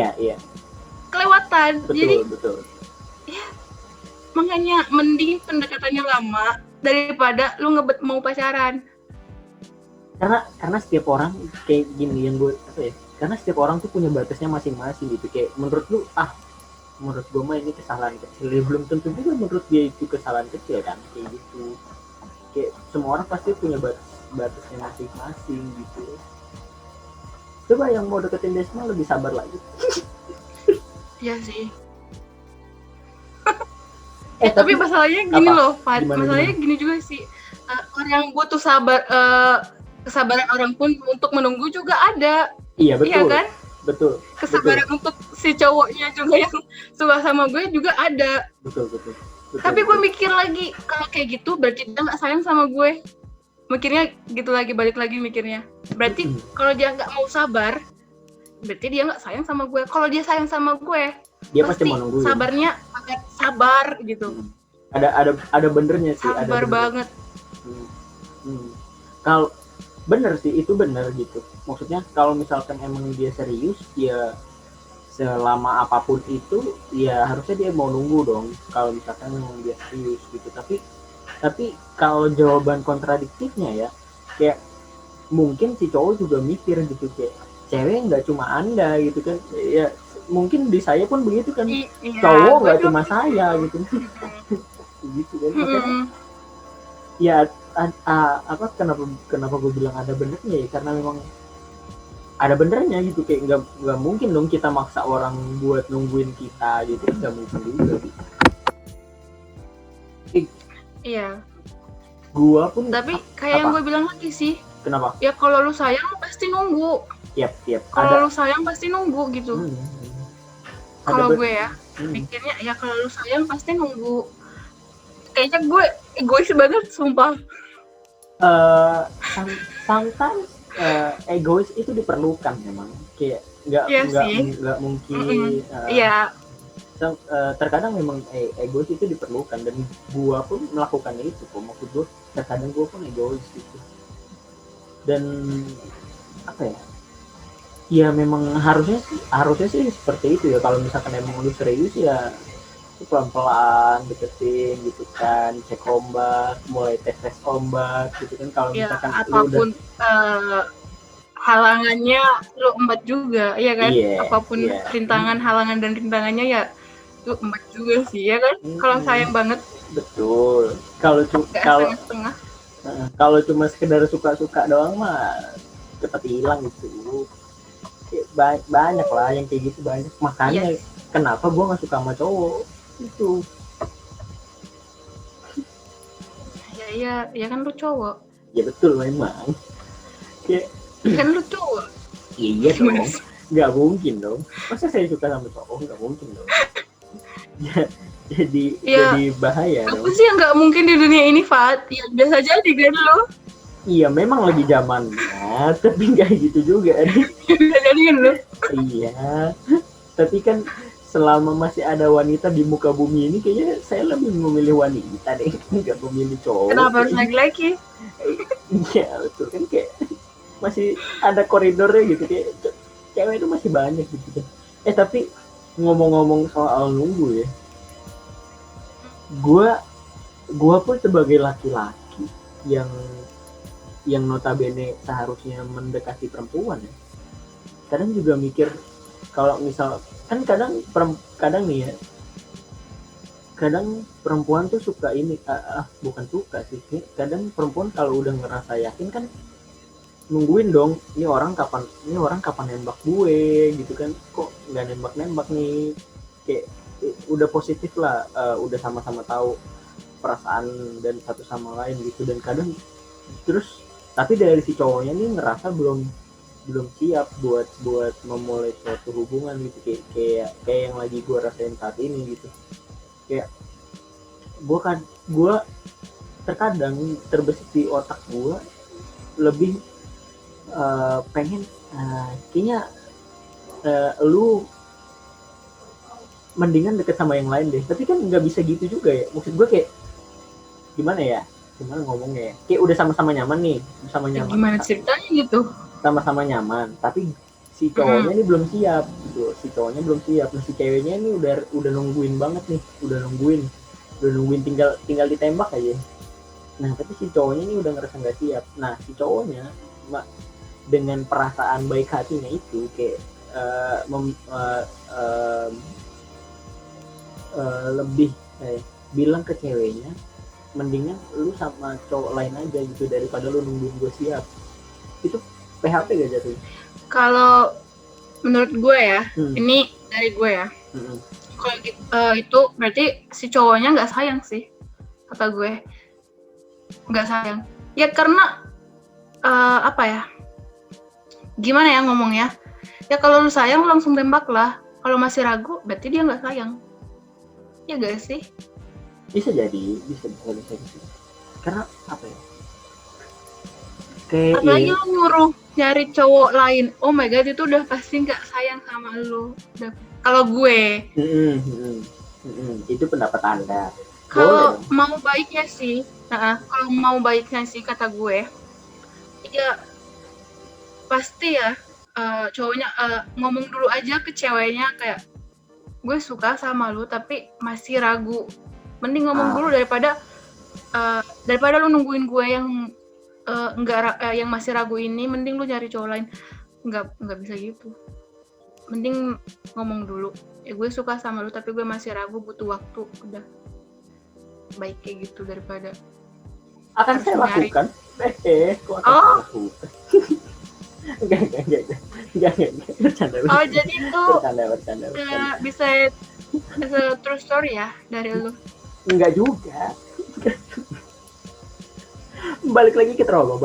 kelewatan. Betul. Ya, makanya mending pendekatannya lama daripada lu mau pacaran. Karena setiap orang kayak gini, yang gue karena setiap orang tuh punya batasnya masing-masing gitu. Kayak menurut gue mah ini kesalahan kecil, ya belum tentu juga menurut dia itu kesalahan kecil kan, kayak gitu. Kayak semua orang pasti punya batasnya masing-masing gitu. Coba yang mau deketin Desma lebih sabar lagi. Iya sih. Tapi Tapi masalahnya gini apa? loh, Pat. Gimana? Masalahnya gini juga sih. Orang yang butuh kesabaran orang pun untuk menunggu juga ada. Iya Iya betul, kan? betul, Kesabaran untuk si cowoknya juga yang suka sama gue juga ada. betul. Tapi gue mikir lagi, kalau kayak gitu berarti dia nggak sayang sama gue. Mikirnya gitu lagi, balik lagi mikirnya. Berarti kalau dia nggak mau sabar, berarti dia nggak sayang sama gue. Kalau dia sayang sama gue, dia pasti mau nungguin. Sabarnya akan sabar gitu. Ada benernya sih. Sabar banget. Kalau bener sih, itu bener gitu. Maksudnya kalau misalkan emang dia serius, ya selama apapun itu ya harusnya dia mau nunggu dong. Kalau misalkan memang dia serius gitu. Tapi kalau jawaban kontradiktifnya ya, kayak mungkin si cowok juga mikir gitu, kayak cewek nggak cuma anda gitu kan, ya mungkin di saya pun begitu kan, cowok nggak cuma saya gitu. Gitu kan. Makanya ya apa kenapa gue bilang ada benernya ya, karena memang ada benernya gitu. Kayak nggak mungkin dong kita maksa orang buat nungguin kita gitu, nggak mungkin juga gitu. Iya. Gua pun tapi kayak yang gue bilang lagi sih, kenapa ya kalau lu sayang pasti nunggu. tiap Kalau lu sayang pasti nunggu gitu. Kalau gue ya pikirnya ya kalau lu sayang pasti nunggu. Kayaknya gue egois banget sumpah. Sometimes egois itu diperlukan memang. Kayak nggak mungkin. Iya. Terkadang memang egois itu diperlukan, dan gua pun melakukan itu kok. Maksud gua terkadang gua pun egois gitu. Dan apa ya? Ya memang harusnya sih seperti itu ya. Kalau misalkan emang lu serius ya pelan-pelan deketin gitu kan, cek ombak, mulai tes ombak gitu kan. Kalau misalkan apapun halangannya lu embat juga, ya kan? Apapun rintangan, halangan dan rintangannya ya lu embat juga sih, ya kan? Kalau sayang banget. Betul. Kalau cuma sekedar suka-suka doang mah cepat hilang gitu. Banyak lah yang kayak gitu, banyak. Makanya kenapa gue nggak suka sama cowok itu. Ya kan lu cowok. Ya betul memang. Kan lu cowok. Iya dong. Nggak mungkin dong. Masa saya suka sama cowok? Nggak mungkin dong. jadi bahaya dong. Apa sih yang nggak mungkin di dunia ini, Fat? Ya biasa aja di kan lo. Iya memang lagi zamannya, tapi nggak gitu juga nih. Jadi kan lo. Iya. Tapi kan selama masih ada wanita di muka bumi ini, kayaknya saya lebih memilih wanita deh, nggak memilih cowok. Kenapa harus laki-laki? Iya betul kan, kayak masih ada koridornya gitu, kayak cewek itu masih banyak gitu kan. Tapi ngomong-ngomong soal nunggu ya, gue pun sebagai laki-laki yang notabene seharusnya mendekati perempuan ya, kadang juga mikir kalau misal kan kadang nih ya, kadang perempuan tuh suka ini bukan suka sih, kadang perempuan kalau udah ngerasa yakin kan nungguin dong, ini orang kapan nembak gue gitu kan, kok nggak nembak nih, kayak udah positif lah, udah sama-sama tahu perasaan dan satu sama lain gitu. Dan kadang terus tapi dari si cowoknya nih ngerasa belum siap buat memulai suatu hubungan gitu, kayak yang lagi gue rasain saat ini gitu. Kayak gue terkadang terbesit di otak gue lebih pengen kayaknya lu mendingan deket sama yang lain deh. Tapi kan nggak bisa gitu juga ya, maksud gue kayak gimana ngomongnya ya, kayak udah sama-sama nyaman nih, gimana ceritanya gitu, sama-sama nyaman, tapi si cowoknya ini belum siap gitu. Nah, si ceweknya ini udah nungguin banget nih, udah nungguin tinggal ditembak aja. Nah tapi si cowoknya ini udah ngerasa nggak siap. Nah si cowoknya dengan perasaan baik hatinya itu kayak lebih bilang ke ceweknya, mendingan lu sama cowok lain aja gitu daripada lu nungguin gue siap. Itu PHP gak jatuh? Kalau menurut gue ya, ini dari gue ya. Kalau itu berarti si cowoknya nggak sayang sih, kata gue. Nggak sayang. Ya karena apa ya? Gimana ya ngomongnya? Ya kalau lu sayang lu langsung tembak lah. Kalau masih ragu berarti dia nggak sayang. Ya gak sih? Bisa jadi. Karena apa ya? Kayak apalagi lu nyuruh nyari cowok lain. Oh my god, itu udah pasti nggak sayang sama lu. Kalau gue. Itu pendapat Anda. Kalau mau baiknya sih, kalau mau baiknya sih kata gue, ya pasti ya cowoknya ngomong dulu aja ke ceweknya kayak gue suka sama lu tapi masih ragu. Mending ngomong dulu daripada lu nungguin gue yang yang masih ragu ini. Mending lu nyari cowok lain. Nggak bisa gitu. Mending ngomong dulu. Ya gue suka sama lu tapi gue masih ragu, butuh waktu. Udah baik kayak gitu daripada akan saya lakukan. Kok akan saya lakukan? Enggak. Bercanda. Oh, jadi itu bercanda. Bisa true story ya dari lu? Enggak juga. Balik lagi ke trauma.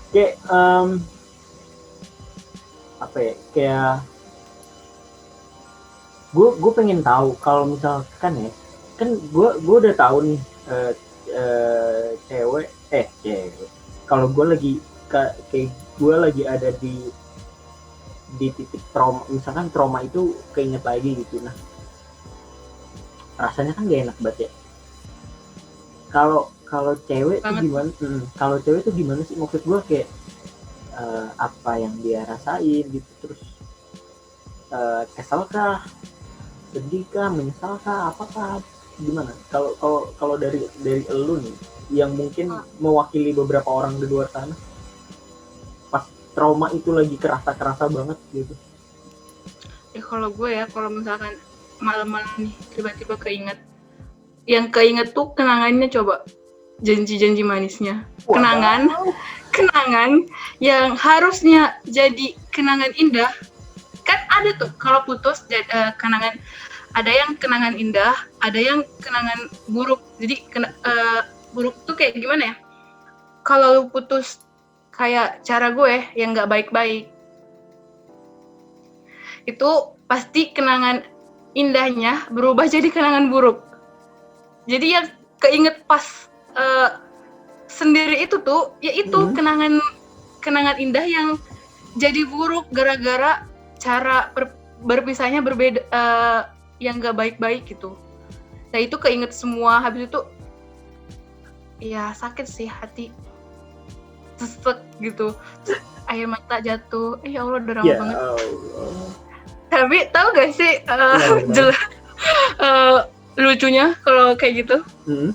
Kayak apa ya? Kayak gue pengen tahu kalau misalkan ya, kan gue udah tahu nih cewek. Kalau gue lagi kayak gue lagi ada di titik trauma, misalkan trauma itu keinget lagi gitu, nah rasanya kan gak enak banget ya. Kalau cewek tuh gimana? Kalau cewek tuh gimana sih, maksud gue kayak apa yang dia rasain gitu, terus kesel kah, sedih kah, menyesal kah, apakah gimana? Kalau dari elu nih yang mungkin mewakili beberapa orang di luar sana, pas trauma itu lagi kerasa banget gitu. Kalau gue ya, kalau misalkan malam-malam nih tiba-tiba keinget tuh kenangannya, coba janji-janji manisnya. Kenangan yang harusnya jadi kenangan indah. Kan ada tuh kalau putus kenangan, ada yang kenangan indah, ada yang kenangan buruk. Jadi buruk tuh kayak gimana ya? Kalau lu putus kayak cara gue yang nggak baik-baik, itu pasti kenangan indahnya berubah jadi kenangan buruk. Jadi yang keinget pas sendiri itu tuh, yaitu kenangan indah yang jadi buruk gara-gara cara berpisahnya berbeda, yang nggak baik-baik gitu. Nah itu keinget semua, habis itu ya sakit sih hati, sesek gitu, air mata jatuh. Ya Allah, drama banget. Tapi tahu gak sih lucunya kalau kayak gitu,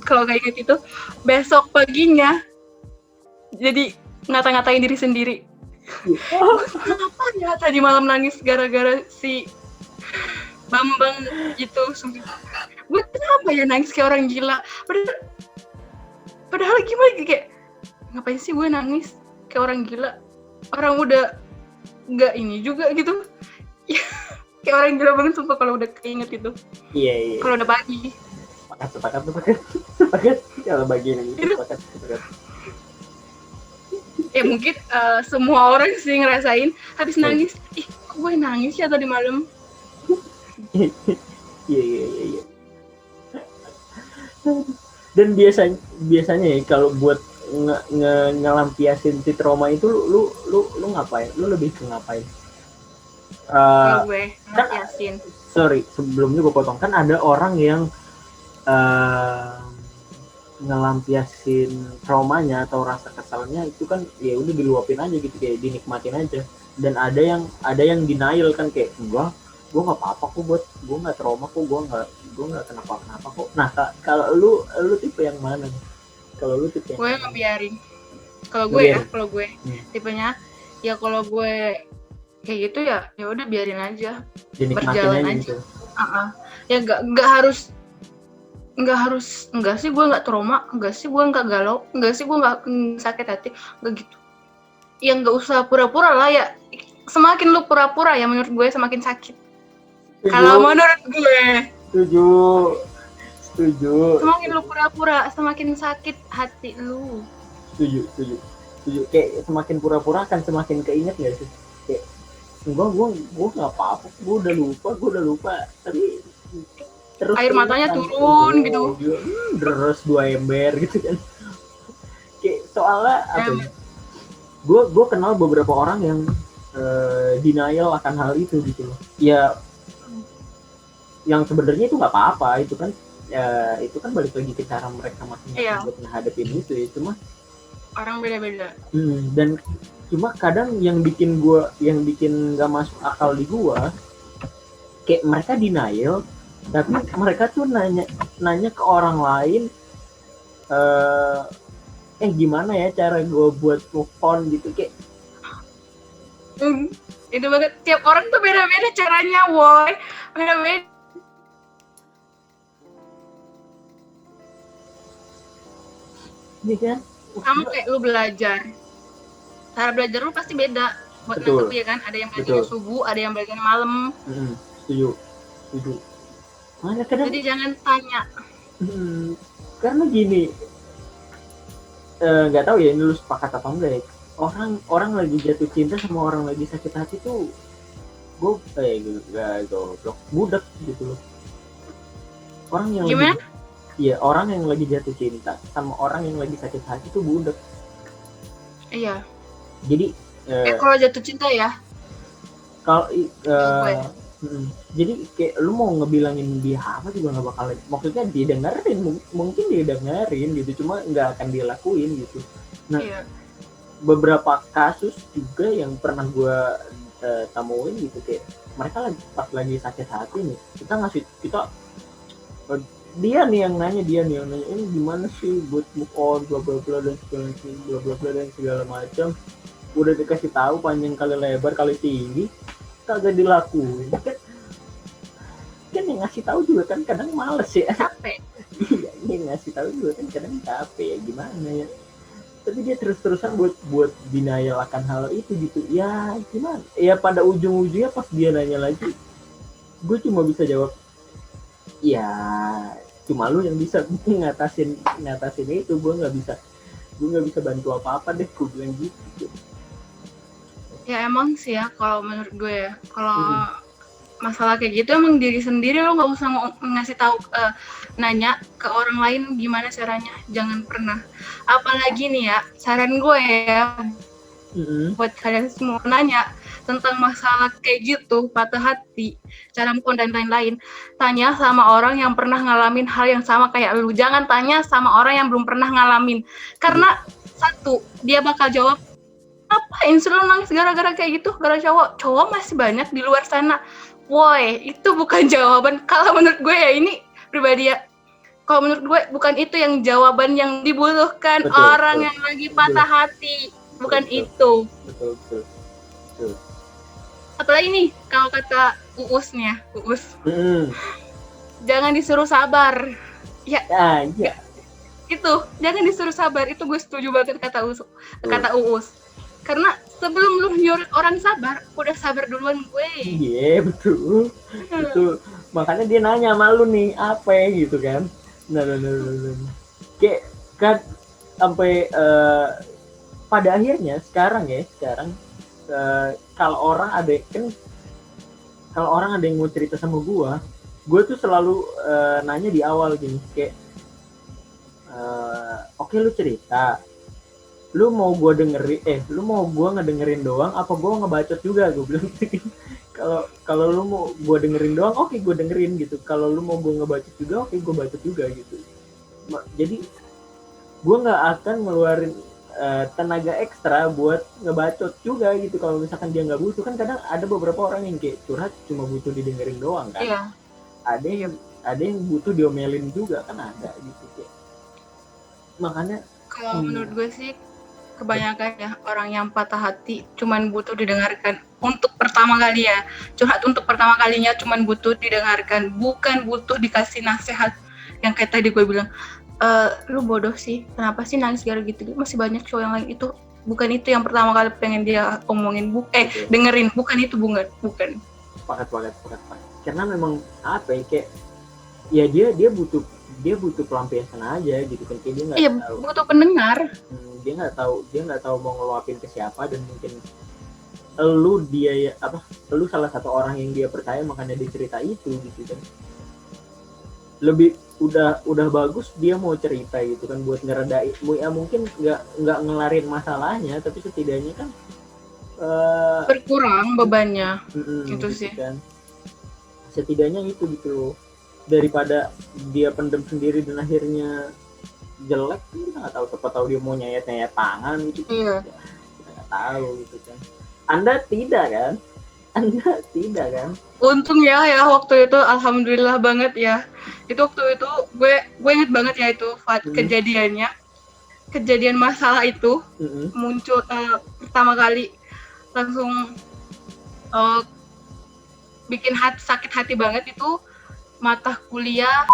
kalau kayak gitu besok paginya jadi ngata-ngatain diri sendiri. Kenapa ya tadi malam nangis gara-gara si Bambang itu? Gue kenapa ya nangis kayak orang gila? Padahal gimana, kayak ngapain sih gue nangis kayak orang gila? Orang udah nggak ini juga gitu. Kayak orang gila banget sumpah kalau udah keinget itu. Iya. Kalau udah pagi. Sepakat. Kalau bagian itu sepakat. Ya mungkin semua orang sih ngerasain habis nangis. Kok gue nangis ya tadi malam? Iya. Dan biasanya ya kalau buat ngelampiasin si trauma itu lu ngapain? Lu lebih ke ngapain? Gue ngelampiasin. Sorry, sebelumnya gue potong. Kan ada orang yang ngelampiasin traumanya atau rasa kesalnya itu kan ya udah diluapin aja gitu, kayak dinikmatin aja. Dan ada yang denial kan, kayak gue nggak apa-apa kok, buat gue nggak trauma kok, gue nggak kenapa kok. Nah kalau lu tipe yang mana? Kalau lu tipe yang gue ngebiarin. Kalau gue ya, Biar. kalau gue tipenya ya kalau gue kayak gitu ya udah biarin aja, Dinikmatin berjalan aja aja. gitu. Ya enggak sih gue nggak trauma, enggak sih gue nggak galau, enggak sih gue nggak sakit hati, enggak gitu. Ya nggak usah pura-pura lah ya. Semakin lu pura-pura ya menurut gue semakin sakit. Kalau menurut gue Setuju. semakin lu pura-pura semakin sakit hati lu. Setuju. Kayak semakin pura-pura kan semakin keinget gak sih? Kayak gue nggak apa-apa, gue udah lupa. Tapi terus Air matanya keingetan. turun gitu. Deres 2 ember gitu kan. Kayak soalnya apa ya? Gue kenal beberapa orang yang denial akan hal itu gitu loh. Ya yang sebenarnya itu nggak apa-apa, itu kan itu kan balik lagi ke cara mereka masing-masing buat menghadapin itu ya. Cuma orang beda-beda. Dan cuma kadang yang bikin nggak masuk akal di gua, kayak mereka denial tapi mereka tuh nanya ke orang lain, gimana ya cara gua buat move on gitu. Kayak itu banget, tiap orang tuh beda-beda caranya, woy, beda-beda. Ini kan sama kayak lu belajar, cara belajar lu pasti beda buat nangkep ya kan. Ada yang belajarnya subuh, ada yang belajarnya malam. Setuju. Makanya kadang jadi jangan tanya. Karena gini, nggak tahu ya ini lu sepakat apa enggak ya, orang lagi jatuh cinta sama orang lagi sakit hati tuh goblok budak gitu loh. Orang yang lagi jatuh cinta sama orang yang lagi sakit hati tuh budak. Iya. Jadi kalau jatuh cinta ya. Jadi kayak lu mau ngebilangin dia apa juga nggak bakal, maksudnya didengerin, mungkin didengerin gitu, cuma nggak akan dilakuin gitu. Nah, beberapa kasus juga yang pernah gue temuin gitu, kayak mereka pas lagi sakit hati nih, dia nih yang nanya ini gimana sih buat move on bla bla bla dan segala macam. Udah dikasih tahu panjang kali lebar kali tinggi, kagak dilakuin. Kan yang ngasih tahu juga kan kadang males ya, capek. Iya, yang ngasih tahu juga kan kadang capek ya, gimana ya. Tapi dia terus-terusan buat denial akan hal itu gitu. Ya gimana ya, pada ujung-ujungnya pas dia nanya lagi, gue cuma bisa jawab, ya cuma lu yang bisa ngatasin itu, gue nggak bisa bantu apa-apa deh, gue bilang gitu. Ya emang sih ya, kalau menurut gue ya, kalau masalah kayak gitu emang diri sendiri, lo nggak usah ngasih tahu, nanya ke orang lain gimana caranya, jangan pernah. Apalagi nih ya, saran gue ya buat kalian semua, nanya tentang masalah kayak gitu, patah hati, cara move on dan lain-lain, tanya sama orang yang pernah ngalamin hal yang sama kayak lu. Jangan tanya sama orang yang belum pernah ngalamin, karena satu, dia bakal jawab, ngapain sih lu nangis gara-gara kayak gitu, gara cowok masih banyak di luar sana. Woi, itu bukan jawaban. Kalau menurut gue ya, ini pribadi ya, kalau menurut gue bukan itu yang jawaban yang dibutuhkan orang yang lagi patah hati, bukan itu. Betul. Apalagi nih kalau kata Uus, jangan disuruh sabar ya. Iya. Itu jangan disuruh sabar, itu gue setuju banget kata Uus. Karena sebelum lu nyuruh orang sabar, udah sabar duluan gue. Iya, betul. Itu makanya dia nanya sama lu nih, apa ya gitu kan. Nah. Kayak kan sampai pada akhirnya sekarang kalau orang ada yang mau cerita sama gue tuh selalu nanya di awal gini, kayak oke, lu cerita, lu mau gue ngedengerin doang apa gue ngebacot juga, gue bilang gitu. Kalau lu mau gue dengerin doang, oke, gue dengerin gitu. Kalau lu mau gue ngebacot juga, oke, gue bacot juga gitu. Jadi gue nggak akan ngeluarin tenaga ekstra buat ngebacot juga gitu. Kalau misalkan dia nggak butuh, kan kadang ada beberapa orang yang kayak curhat cuma butuh didengerin doang kan. Iya. Ada yang butuh diomelin juga kan, ada gitu kayak. Makanya kalau menurut gue sih kebanyakan ya orang yang patah hati cuman butuh didengarkan untuk pertama kali ya. Curhat untuk pertama kalinya cuman butuh didengarkan, bukan butuh dikasih nasihat. Yang kayak tadi gue bilang, lu bodoh sih, kenapa sih nangis gara gitu? Masih banyak cowok yang lain. Itu bukan itu yang pertama kali pengen dia omongin, dengerin, bukan itu, bukan. Pakat. Karena memang apa ya, kayak ya dia butuh pelampiasan aja gitu kan, kayak dia nggak tahu, butuh pendengar. Dia nggak tahu mau ngeluapin ke siapa, dan mungkin lu salah satu orang yang dia percaya, makanya dia cerita itu gitu kan. Lebih udah bagus dia mau cerita gitu kan, buat ngeredain ya, mungkin nggak ngelarin masalahnya, tapi setidaknya kan berkurang bebannya gitu sih kan. Setidaknya itu gitu, daripada dia pendem sendiri dan akhirnya jelek, kita nggak tahu, siapa tahu dia mau nyayat tangan gitu. Iya. Kita nggak tahu gitu kan. Anda tidak kan? Untung ya waktu itu alhamdulillah banget ya. Itu waktu itu gue inget banget ya itu kejadian masalah itu muncul pertama kali langsung bikin sakit hati banget. Itu mata kuliah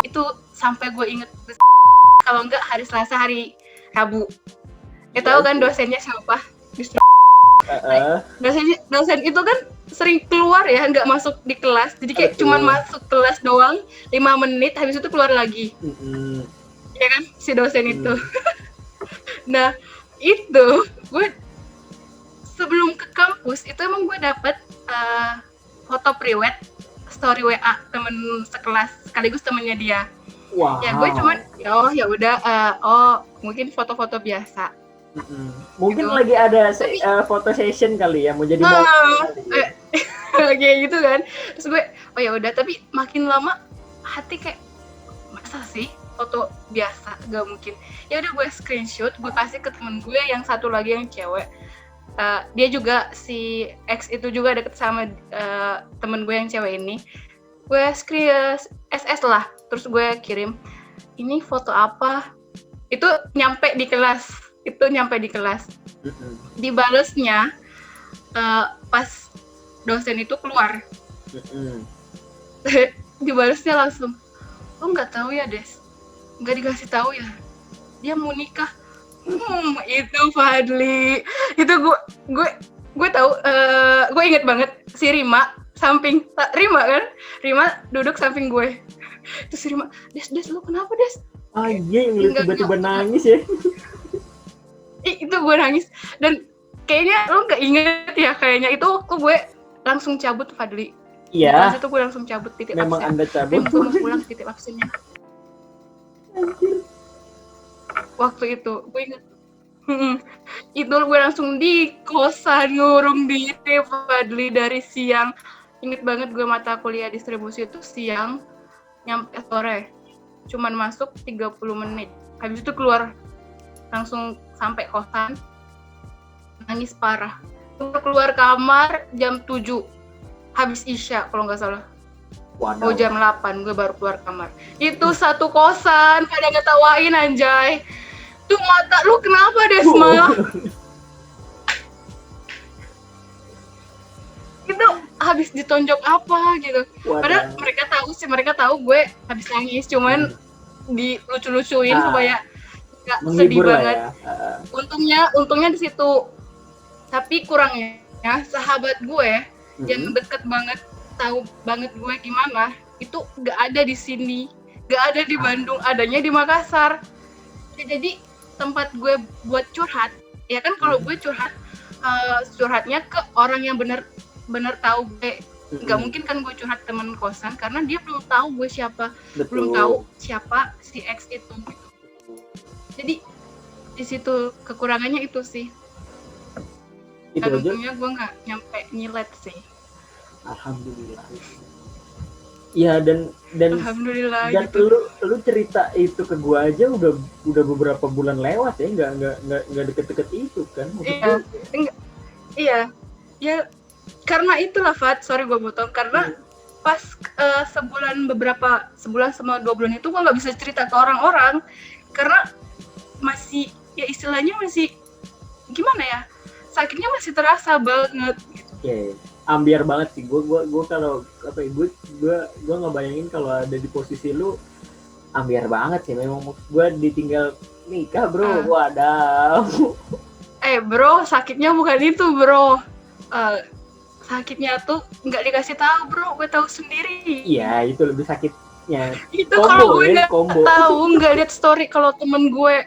itu sampai gue inget, kalau enggak hari Selasa, hari Rabu. Tahu kan dosennya siapa? Dosen itu kan sering keluar ya, nggak masuk di kelas, jadi kayak cuman masuk kelas doang 5 menit, habis itu keluar lagi. Ya kan si dosen itu. Nah itu gue sebelum ke kampus itu emang gue dapet foto priwet story WA temen sekelas sekaligus temennya dia. Wow. Ya gue cuman ya udah mungkin foto-foto biasa. Mungkin gitu. Lagi ada foto session kali ya, mau jadi kayak gitu kan. Terus gue ya udah, tapi makin lama hati kayak, masa sih foto biasa, gak mungkin. Ya udah gue screenshot, gue kasih ke temen gue yang satu lagi yang cewek. Dia juga si X itu juga deket sama temen gue yang cewek ini. Gue SS lah, terus gue kirim, ini foto apa? Itu nyampe di kelas. Dibalesnya pas dosen itu keluar. Dibalesnya langsung, lu nggak tahu ya Des, nggak dikasih tahu ya, dia mau nikah. Itu Fadli, itu gue tahu, gue inget banget si Rima duduk samping gue. Terus si Rima, Des lu kenapa Des? Yang lu tiba-tiba nangis ya. Itu gue nangis, dan kayaknya lu nggak inget ya, kayaknya itu waktu gue langsung cabut Fadli. Iya. Pas itu gue langsung cabut titik Memang absen. Anda cabut. Gue mau pulang titik absennya. Waktu itu gue inget. Itu gue langsung di kosan ngurung diri Fadli dari siang. Inget banget gue mata kuliah distribusi itu siang nyampe sore. Cuman masuk 30 menit. Habis itu keluar langsung sampai kosan. Nangis parah. Keluar kamar jam 7. Habis Isya kalau nggak salah. Waduh. Jam 8 gue baru keluar kamar. Itu satu kosan pada ngetawain anjay. Tuh mata lu kenapa Desma? Itu habis ditonjok apa gitu. Padahal mereka tahu gue habis nangis, cuman dilucu-lucuin supaya nggak sedih banget. Ya. Untungnya di situ. Tapi kurangnya sahabat gue yang deket banget, tahu banget gue gimana, itu nggak ada di sini, nggak ada di Bandung, adanya di Makassar. Jadi tempat gue buat curhat, ya kan kalau gue curhatnya ke orang yang bener tahu gue. Nggak mungkin kan gue curhat temen kosan karena dia belum tahu gue siapa. Betul. Belum tahu siapa si X itu gitu. Jadi di situ kekurangannya itu sih. Itu aja. Untungnya gue nggak nyampe nyilet sih. Alhamdulillah. Ya dan Alhamdulillah dan gitu. lu cerita itu ke gue aja udah beberapa bulan lewat ya, nggak deket-deket itu kan. Iya ya, karena itulah Fat, sorry gue potong, karena pas sebulan sama 2 bulan itu gue nggak bisa cerita ke orang-orang karena masih ya istilahnya masih gimana ya, sakitnya masih terasa banget. Oke, ambiar banget sih. Gue kalau apa ya, gue ngebayangin kalau ada di posisi lu, ambiar banget sih. Memang gue ditinggal nikah bro, wadaw. Bro, sakitnya bukan itu bro. Sakitnya tuh nggak dikasih tahu bro, gue tahu sendiri. Iya, itu lebih sakitnya. Itu kalau gue nggak tahu, nggak lihat story kalau temen gue,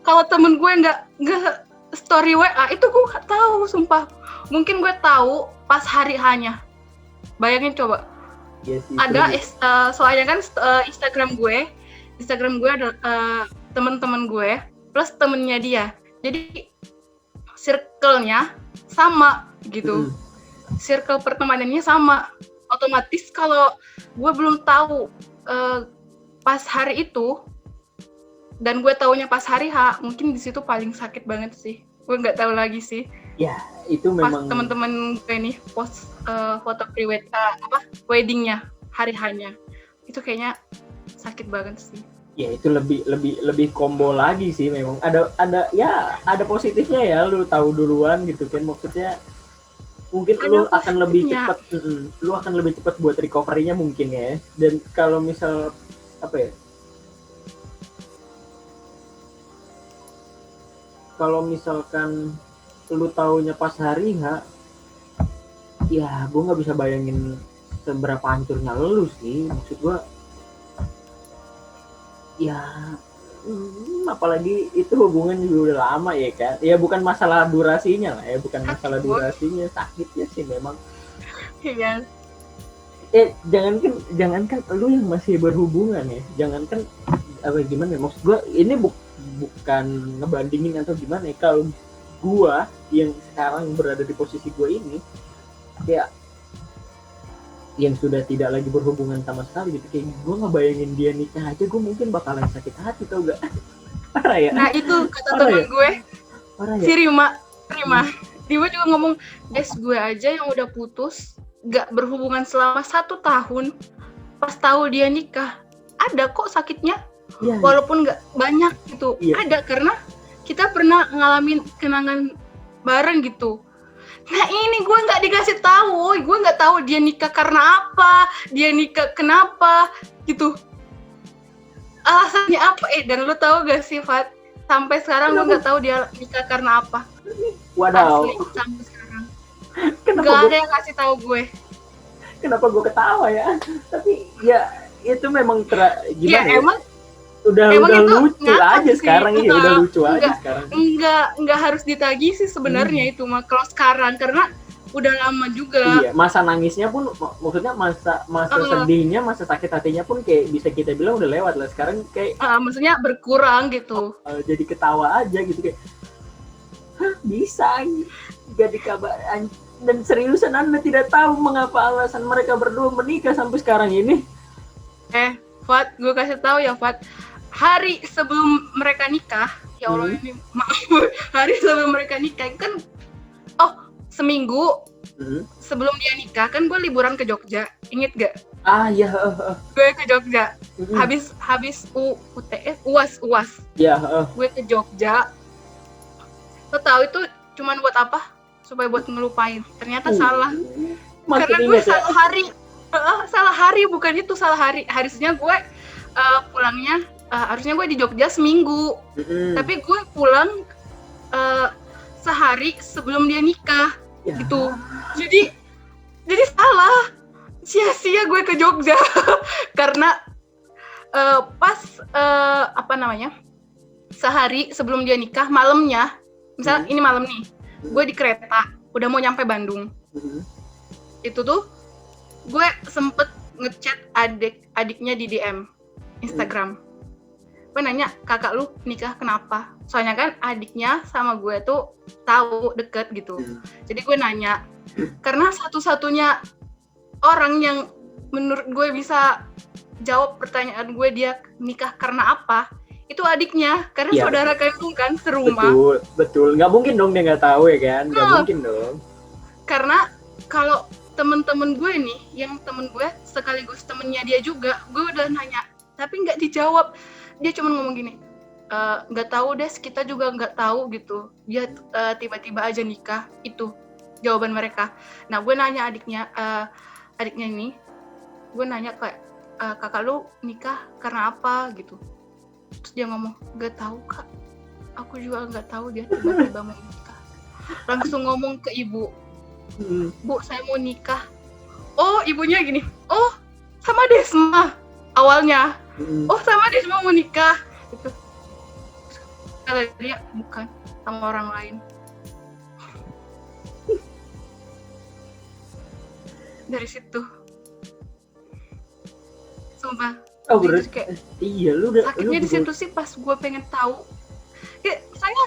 kalau temen gue nggak story WA, itu gue nggak tahu, sumpah. Mungkin gue tahu pas hari hanya. Bayangin coba. Yes, ada soalnya kan Instagram gue ada teman-teman gue plus temennya dia. Jadi circle-nya sama gitu. Circle pertemanannya sama. Otomatis kalau gue belum tahu pas hari itu dan gue taunya pas hari H, mungkin di situ paling sakit banget sih. Gue nggak tahu lagi sih. Ya, itu memang pas teman-teman gue nih post foto weddingnya, hari hanya. Itu kayaknya sakit banget sih. Ya itu lebih combo lagi sih memang. Ada positifnya ya, lu tahu duluan gitu kan, maksudnya mungkin lu akan lebih cepat, lu akan lebih cepat buat recovery-nya mungkin ya. Dan kalau misal apa ya? Kalau misalkan lu taunya pas hari H, ya gue nggak bisa bayangin seberapa hancurnya lu sih. Maksud gue, ya apalagi itu hubungan juga udah lama ya kan. Ya bukan masalah durasinya lah ya, bukan masalah durasinya, sakitnya sih memang. Iya. Jangankan lu yang masih berhubungan ya, jangankan apa gimana, maksud gue ini bukan ngebandingin atau gimana ya. Kalau gue yang sekarang berada di posisi gue ini, ya yang sudah tidak lagi berhubungan sama sekali gitu, kayak gue ngebayangin dia nikah aja gue mungkin bakalan sakit hati, tau gak? Parah ya? Nah itu kata temen gue, si Rima dia juga ngomong, guys gue aja yang udah putus gak berhubungan selama 1 tahun, pas tahu dia nikah ada kok sakitnya, walaupun gak banyak gitu, ada karena kita pernah ngalamin kenangan bareng gitu. Nah ini gue nggak dikasih tahu, gue nggak tahu dia nikah karena apa, dia nikah kenapa gitu, alasannya apa. Dan lu tahu gak sih Fat, sampai sekarang gue nggak tahu dia nikah karena apa. Wadaw. Asli sampai sekarang nggak ada yang kasih tahu gue. Kenapa gue ketawa ya? Tapi ya itu memang gimana ya? Udah lucu aja sekarang ini, udah lucu aja sekarang. Enggak harus ditagih sih sebenarnya itu mah kalau sekarang, karena udah lama juga. Iya, masa nangisnya pun, maksudnya masa sedihnya, masa sakit hatinya pun kayak bisa kita bilang udah lewat lah. Sekarang kayak maksudnya berkurang gitu. Jadi ketawa aja gitu kayak, hah bisa gak dikabarin. Dan seriusan Anda tidak tahu mengapa alasan mereka berdua menikah sampai sekarang ini. Fat, gue kasih tahu ya Fat, hari sebelum mereka nikah, ya Allah ini maaf, hari sebelum mereka nikah kan, seminggu sebelum dia nikah kan gue liburan ke Jogja, inget gak? Iya. Gue ke Jogja, habis UAS. Gue ke Jogja. Lo tahu itu cuman buat apa? Supaya buat ngelupain. Ternyata salah. Karena gue salah hari, bukan itu salah hari. Harusnya gue pulangnya, harusnya gue di Jogja seminggu. Tapi gue pulang sehari sebelum dia nikah. Gitu. Jadi salah. Sia-sia gue ke Jogja. Karena pas sehari sebelum dia nikah, malamnya, misalnya ini malam nih, gue di kereta, udah mau nyampe Bandung. Itu tuh gue sempet ngechat adiknya di DM Instagram. Gue nanya, kakak lu nikah kenapa? Soalnya kan adiknya sama gue tuh tahu deket gitu. Jadi gue nanya, karena satu-satunya orang yang menurut gue bisa jawab pertanyaan gue dia nikah karena apa, itu adiknya, karena saudara kandung kan serumah. Betul. Nggak mungkin dong dia nggak tahu ya kan? Nggak mungkin dong. Karena kalau temen-temen gue nih, yang temen gue sekaligus temennya dia juga, gue udah nanya, tapi nggak dijawab. Dia cuma ngomong gini, nggak tahu deh, kita juga nggak tahu gitu. Dia tiba-tiba aja nikah, itu jawaban mereka. Nah gue nanya adiknya ini, gue nanya kayak, kakak lu nikah karena apa gitu. Terus dia ngomong, nggak tahu kak, aku juga nggak tahu, dia tiba-tiba mau nikah. Langsung ngomong ke ibu, Bu saya mau nikah. Oh ibunya gini, oh sama Desma awalnya, oh sama Desma mau nikah gitu. Kata dia bukan, sama orang lain. Dari situ sumpah. Oh Jadi berarti kayak iya lu udah sakitnya di situ sih, pas gue pengen tahu. Saya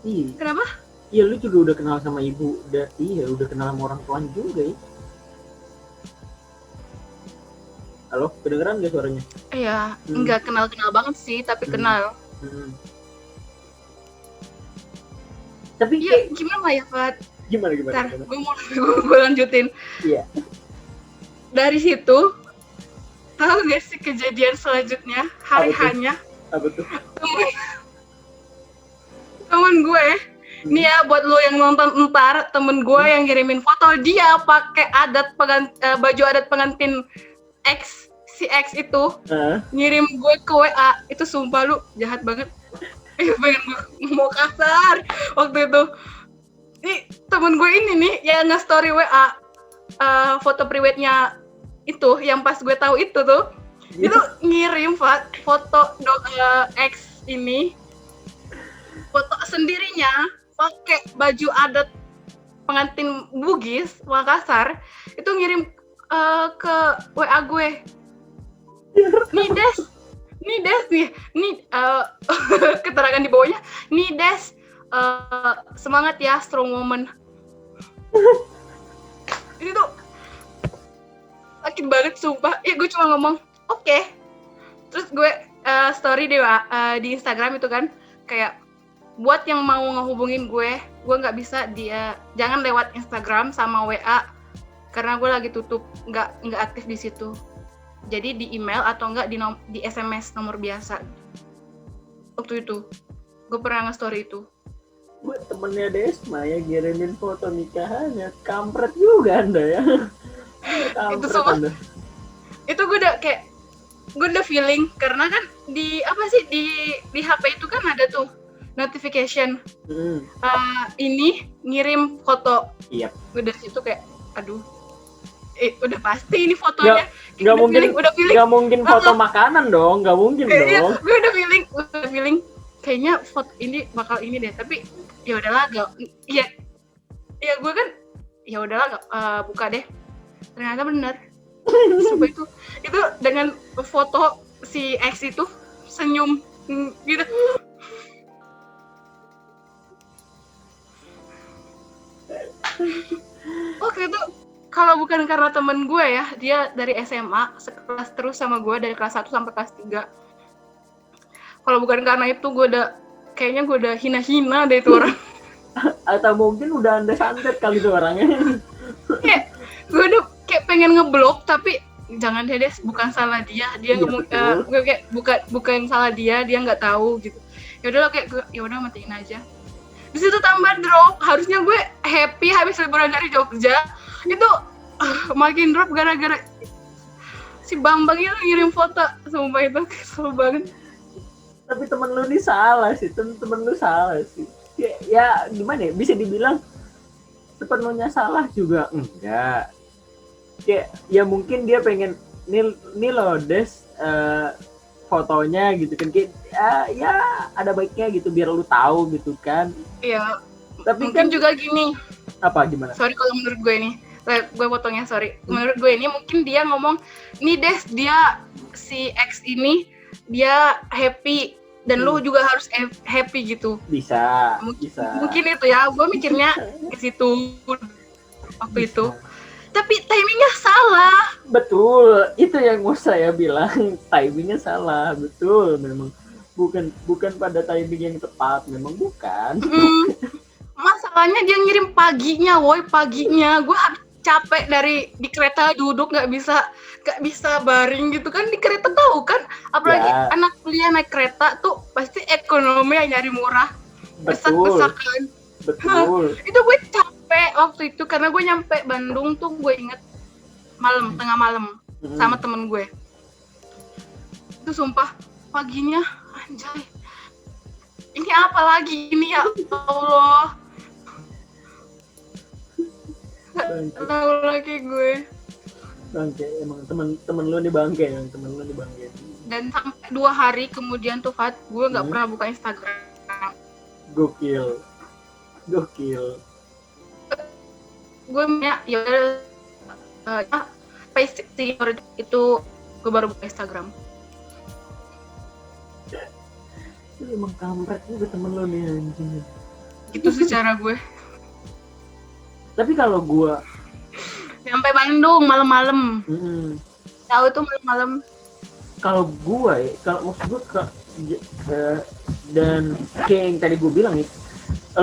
Iya. kenapa? Iya lu juga udah kenal sama ibu, udah kenal sama orang tuanya juga ya. Halo, kedengeran gak suaranya? Iya, nggak kenal banget sih, tapi kenal. Tapi Iya, gimana ya, Fat? Gimana? Ntar, gue lanjutin. Iya. Dari situ, tahu gak sih kejadian selanjutnya? Hari-hanya. Apa tuh? Temen gue, nih ya buat lo yang nonton ntar, temen gue yang ngirimin foto dia pakai baju adat pengantin si X itu, ngirim gue ke WA. Itu sumpah lu jahat banget. Pengen gue mau kasar waktu itu. Nih temen gue ini nih yang nge-story WA foto priwetnya itu, yang pas gue tahu itu tuh, itu ngirim foto X ini, foto sendirinya pakai baju adat pengantin Bugis Makassar, itu ngirim ke WA gue. Nih keterangan di bawahnya, nih Des, semangat ya, strong woman. Ini tuh sakit banget sumpah. Ya gue cuma ngomong oke. Terus gue story di Instagram itu kan, kayak buat yang mau ngehubungin gue nggak bisa, jangan lewat Instagram sama WA karena gue lagi tutup, nggak aktif di situ. Jadi di email atau enggak di SMS nomor biasa. Waktu itu gue pernah nge-story itu. Buat temennya Desma ya ngirimin foto nikahannya, kampret juga Anda ya. Itu semua. Itu gue udah feeling, karena kan di HP itu kan ada tuh notification. Ini ngirim foto. Iya. Gue dari situ kayak aduh. Udah pasti ini fotonya. Nggak mungkin foto makanan dong, nggak mungkin dong. Iya, gue udah feeling kayaknya foto ini bakal ini deh, tapi ya udahlah, iya gue kan ya udahlah, buka deh, ternyata benar. Coba itu dengan foto si X itu senyum gitu. Oke, itu kalau bukan karena temen gue ya, dia dari SMA sekelas terus sama gue dari kelas 1 sampai kelas 3. Kalau bukan karena itu, gue udah hina-hina deh itu orang. Atau mungkin udah Anda santet kali itu orangnya. Kayak gue udah kayak pengen ngeblok, tapi jangan deh, Des, bukan salah dia ngomong, gue kayak bukan salah dia nggak tahu gitu. Ya udahlah, kayak gue ya udah matiin aja. Di situ tambah drop, harusnya gue happy habis liburan dari Jogja, itu makin drop gara-gara si Bambang itu ngirim foto. Sumpah itu kesel banget. Tapi temen lu ini salah sih, temen lu salah sih. Ya gimana ya, bisa dibilang sepenuhnya salah juga enggak. Ya mungkin dia pengen nih loh Des, fotonya gitu kan, kayak ya ada baiknya gitu biar lu tahu gitu kan. Iya. Tapi mungkin kan juga gini. Apa gimana? Sorry kalau menurut gue nih, gue potongnya, sorry. Menurut gue ini mungkin dia ngomong, nih Des, dia si X ini dia happy dan lu juga harus happy gitu. Bisa. Mungkin itu ya, gue mikirnya ke situ waktu itu. Tapi timingnya salah. Betul, itu yang mau saya bilang, timingnya salah, betul, memang bukan pada timing yang tepat, memang bukan. Masalahnya dia ngirim paginya, gue capek dari di kereta duduk nggak bisa baring gitu kan di kereta, tahu kan, apalagi Ya. anak kuliah naik kereta tuh pasti ekonomi yang nyari murah, Betul. desak-desakan. Betul. Itu gue capek waktu itu karena gue nyampe Bandung tuh gue inget tengah malam sama temen gue. Itu sumpah paginya anjay, ini apa lagi ini ya Allah, nggak tahu lagi gue. Bangke, emang temen lu nih bangke, yang temen lu nih bangke. Dan sampai 2 hari kemudian tuh Fat, gue nggak pernah buka Instagram. Gokil. Gue ya udah paste itu gue baru buka Instagram. Itu emang kampret juga temen lu nih anjing. Itu secara gue. Tapi kalau gua Sampai Bandung malam-malam. Tahu tuh malam-malam. Kalau gua ya, kalau maksud gua dan kayak yang tadi gua bilang nih,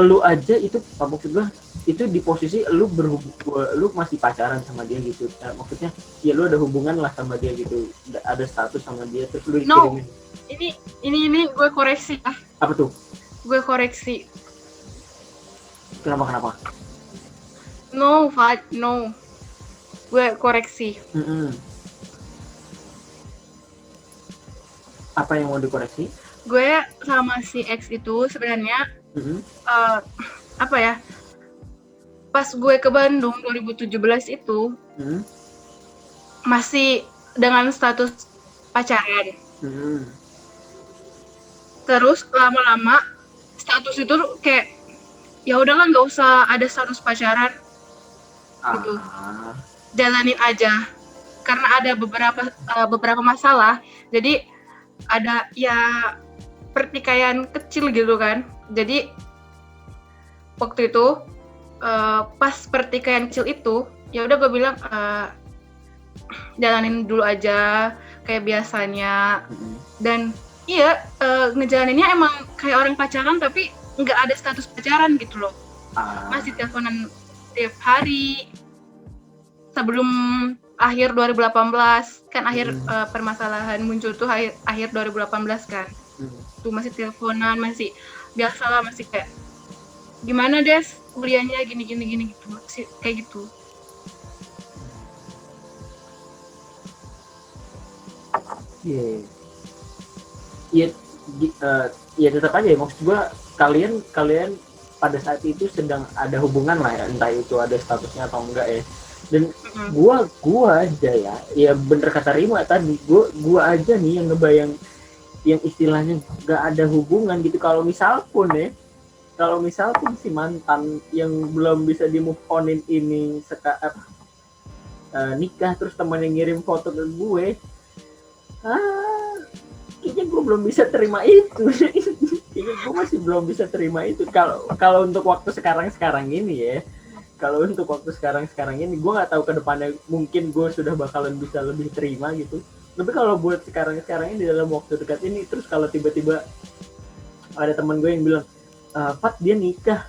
lu aja itu maksud gua itu di posisi lu lu masih pacaran sama dia gitu. Maksudnya ya lu ada hubungan lah sama dia gitu, ada status sama dia, terus lu dikirimin. Ini gue koreksi ah. Apa tuh? Gue koreksi. Kenapa? No, Fat, no. Gue koreksi. Apa yang mau dikoreksi? Gue sama si X itu sebenarnya apa ya? Pas gue ke Bandung 2017 itu masih dengan status pacaran. Terus lama-lama status itu kayak ya udahlah nggak usah ada status pacaran gitu, jalanin aja karena ada beberapa masalah, jadi ada ya pertikaian kecil gitu kan. Jadi waktu itu pas pertikaian kecil itu ya udah gue bilang jalanin dulu aja kayak biasanya. Dan iya ngejalaninnya emang kayak orang pacaran tapi nggak ada status pacaran gitu loh. Masih teleponan tiap hari sebelum akhir 2018 kan, akhir permasalahan muncul tuh akhir 2018 kan. Tuh masih teleponan, masih biasalah, masih kayak gimana Des kuliahnya gini gitu, masih kayak gitu. Ya tetap aja ya, maksud gua kalian pada saat itu sedang ada hubungan lah ya, entah itu ada statusnya atau enggak ya. Dan gua aja ya bener kata Rima tadi, gua aja nih yang ngebayang yang istilahnya nggak ada hubungan gitu. Kalau misal pun si mantan yang belum bisa di move onin ini nikah terus temannya ngirim foto ke gue, kayaknya gue belum bisa terima itu. Kayaknya gue masih belum bisa terima itu kalau untuk waktu sekarang ini ya. Kalau untuk waktu sekarang ini gue nggak tahu ke depannya, mungkin gue sudah bakalan bisa lebih terima gitu. Tapi kalau buat sekarang ini dalam waktu dekat ini, terus kalau tiba-tiba ada teman gue yang bilang Fat dia nikah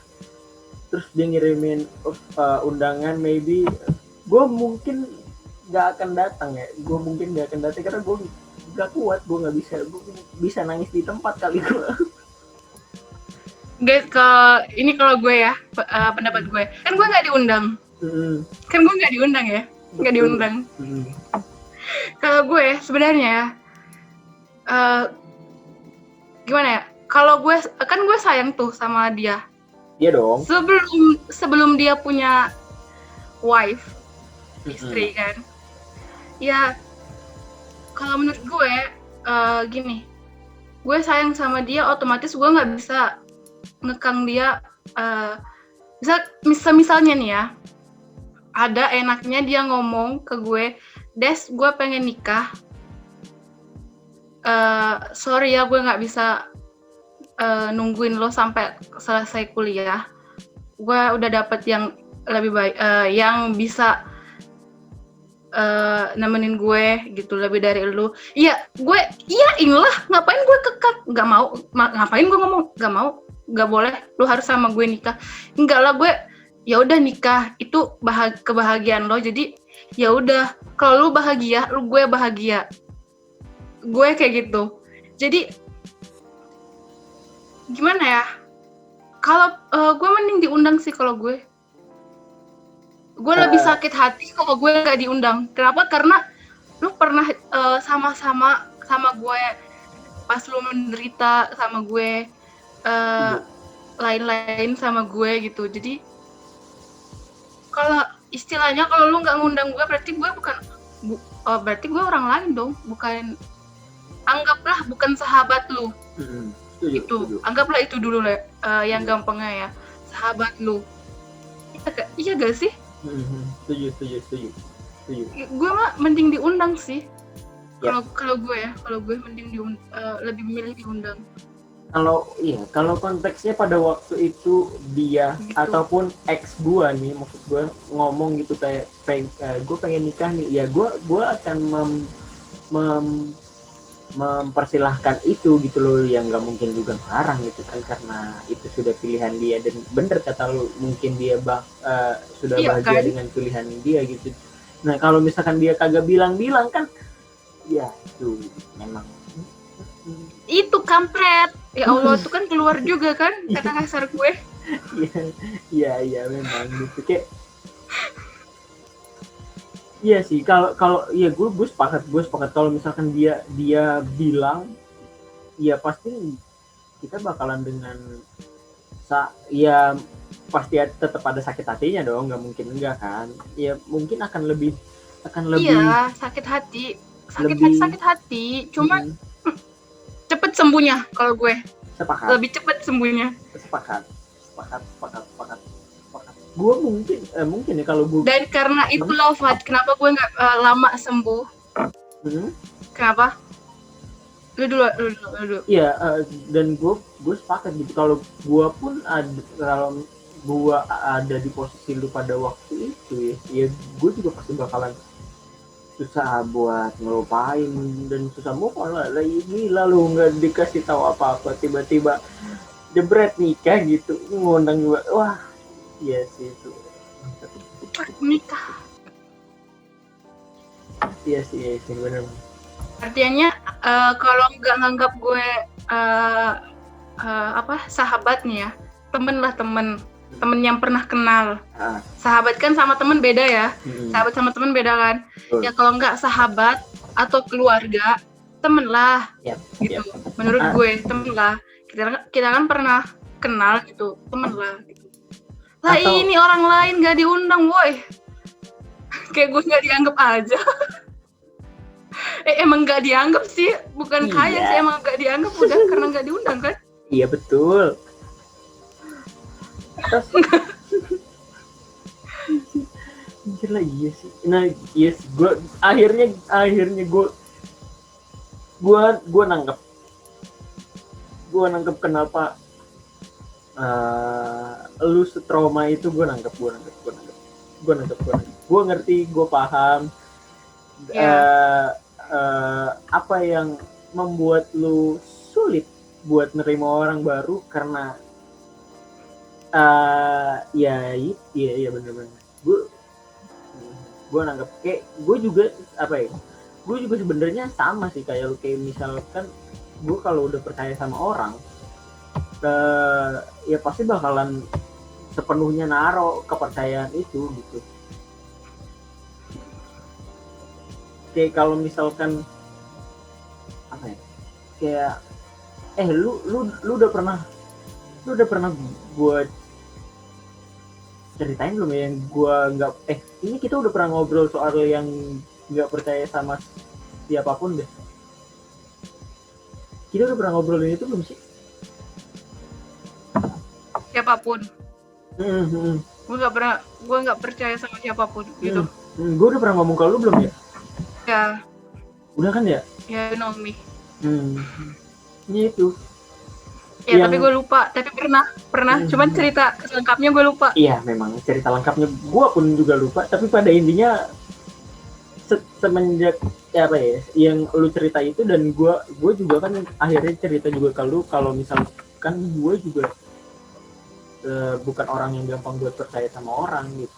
terus dia ngirimin undangan, maybe gue mungkin nggak akan datang karena gue nggak kuat, gue bisa nangis di tempat kali gue. Guys, ini kalau gue ya pendapat gue kan gue nggak diundang. Nggak diundang. Kalau gue sebenarnya gimana ya, kalau gue kan gue sayang tuh sama dia. Iya dong. Sebelum dia punya wife, istri kan. Ya kalau menurut gue gini, gue sayang sama dia, otomatis gue nggak bisa ngekang dia. Misalnya nih ya, ada enaknya dia ngomong ke gue, Des, gue pengen nikah, sorry ya gue nggak bisa nungguin lo sampai selesai kuliah, gue udah dapet yang lebih baik, yang bisa nemenin gue gitu, lebih dari lu. Iya, gue iyain lah, ngapain gue kekang, nggak mau, ngapain gue ngomong nggak mau, nggak boleh, lu harus sama gue nikah. Enggak lah, gue ya udah nikah itu kebahagiaan lo, jadi ya udah kalau lu bahagia gue bahagia, gue kayak gitu. Jadi gimana ya, kalau gue mending diundang sih. Kalau gue lebih sakit hati kalau gue nggak diundang. Kenapa? Karena lu pernah sama-sama sama gue pas lu menderita, sama gue lain-lain sama gue gitu. Jadi kalau istilahnya kalau lu nggak ngundang gue berarti gue berarti gue orang lain dong, bukan, anggaplah bukan sahabat lu. Itu anggaplah itu dulu lah, yang gampangnya ya, sahabat lu. Iya gak sih? Setuju. Gue mah mending diundang sih. Kalau gue mending lebih memilih diundang. Kalau konteksnya pada waktu itu dia gitu. Ataupun ex gue nih, maksud gue ngomong gitu kayak gue pengen nikah nih, ya gue akan mempersilahkan itu gitu loh, yang nggak mungkin juga ngelarang gitu kan, karena itu sudah pilihan dia. Dan bener kata lu, mungkin dia sudah bahagia kan dengan pilihan dia gitu. Nah kalau misalkan dia kagak bilang kan, ya itu memang itu kampret ya Allah. Itu kan keluar juga kan kata kasar gue. Iya memang gitu kayak. Iya sih, kalau ya gue sepakat kalau misalkan dia bilang, ya pasti kita bakalan dengan ya pasti tetap ada sakit hatinya dong, nggak mungkin enggak kan. Ya mungkin akan lebih iya sakit hati, cuma cepet sembuhnya. Kalau gue sepakat, lebih cepet sembuhnya. Sepakat. Gue mungkin ya kalau gue. Dan karena itulah Fat, kenapa gue nggak lama sembuh. Kenapa? Lu dulu. Iya, dan gue sepakat gitu. Kalau gue pun kalau gue ada di posisi lu pada waktu itu ya gue juga pasti bakalan susah buat ngelupain dan susah move on lah. Gila lu, nggak dikasih tahu apa-apa, tiba-tiba jebret nikah gitu, ngundang juga. Wah, iya sih itu. Nikah. Iya sih benar. Artinya kalau nggak nganggap gue sahabat nih ya, temen yang pernah kenal. Sahabat kan sama temen beda ya. Sahabat sama temen beda kan. Ya kalau nggak sahabat atau keluarga, temen lah. Gitu. Menurut gue temen lah. Kita kan pernah kenal gitu, temen lah gitu. Lah ini orang lain nggak diundang, woi. Kayak gue nggak dianggap aja. Emang nggak dianggap sih, bukan kaya sih, emang nggak dianggap udah karena nggak diundang kan? Iya betul. Anjir lah, iya sih. Nah, yes, gue akhirnya gue nangkep kenapa lu setrauma itu. Gue nangkep. Gue ngerti, gue paham. Apa yang membuat lu sulit buat nerima orang baru karena iya bener-bener. Gue nangkep kayak gue juga sebenarnya sama sih kayak lu. Kayak misalkan gue kalau udah percaya sama orang, ya pasti bakalan sepenuhnya naro kepercayaan itu gitu. Kayak kalau misalkan kayak lu udah pernah buat ceritain belum ya yang gue nggak ini kita udah pernah ngobrol soal yang nggak percaya sama siapapun deh. Kita udah pernah ngobrolin itu belum sih? Siapapun. Gue nggak percaya sama siapapun gitu. Gue udah pernah ngomong ke lu belum ya? Ya. Udah kan ya? Ya, you know me. Ini itu. Ya, tapi gue lupa. Tapi pernah. Cuman cerita lengkapnya gue lupa. Iya, memang cerita lengkapnya gue pun juga lupa. Tapi pada intinya semenjak yang lu cerita itu, dan gue juga kan akhirnya cerita juga ke lu kalau misalkan gue juga bukan orang yang gampang buat percaya sama orang gitu.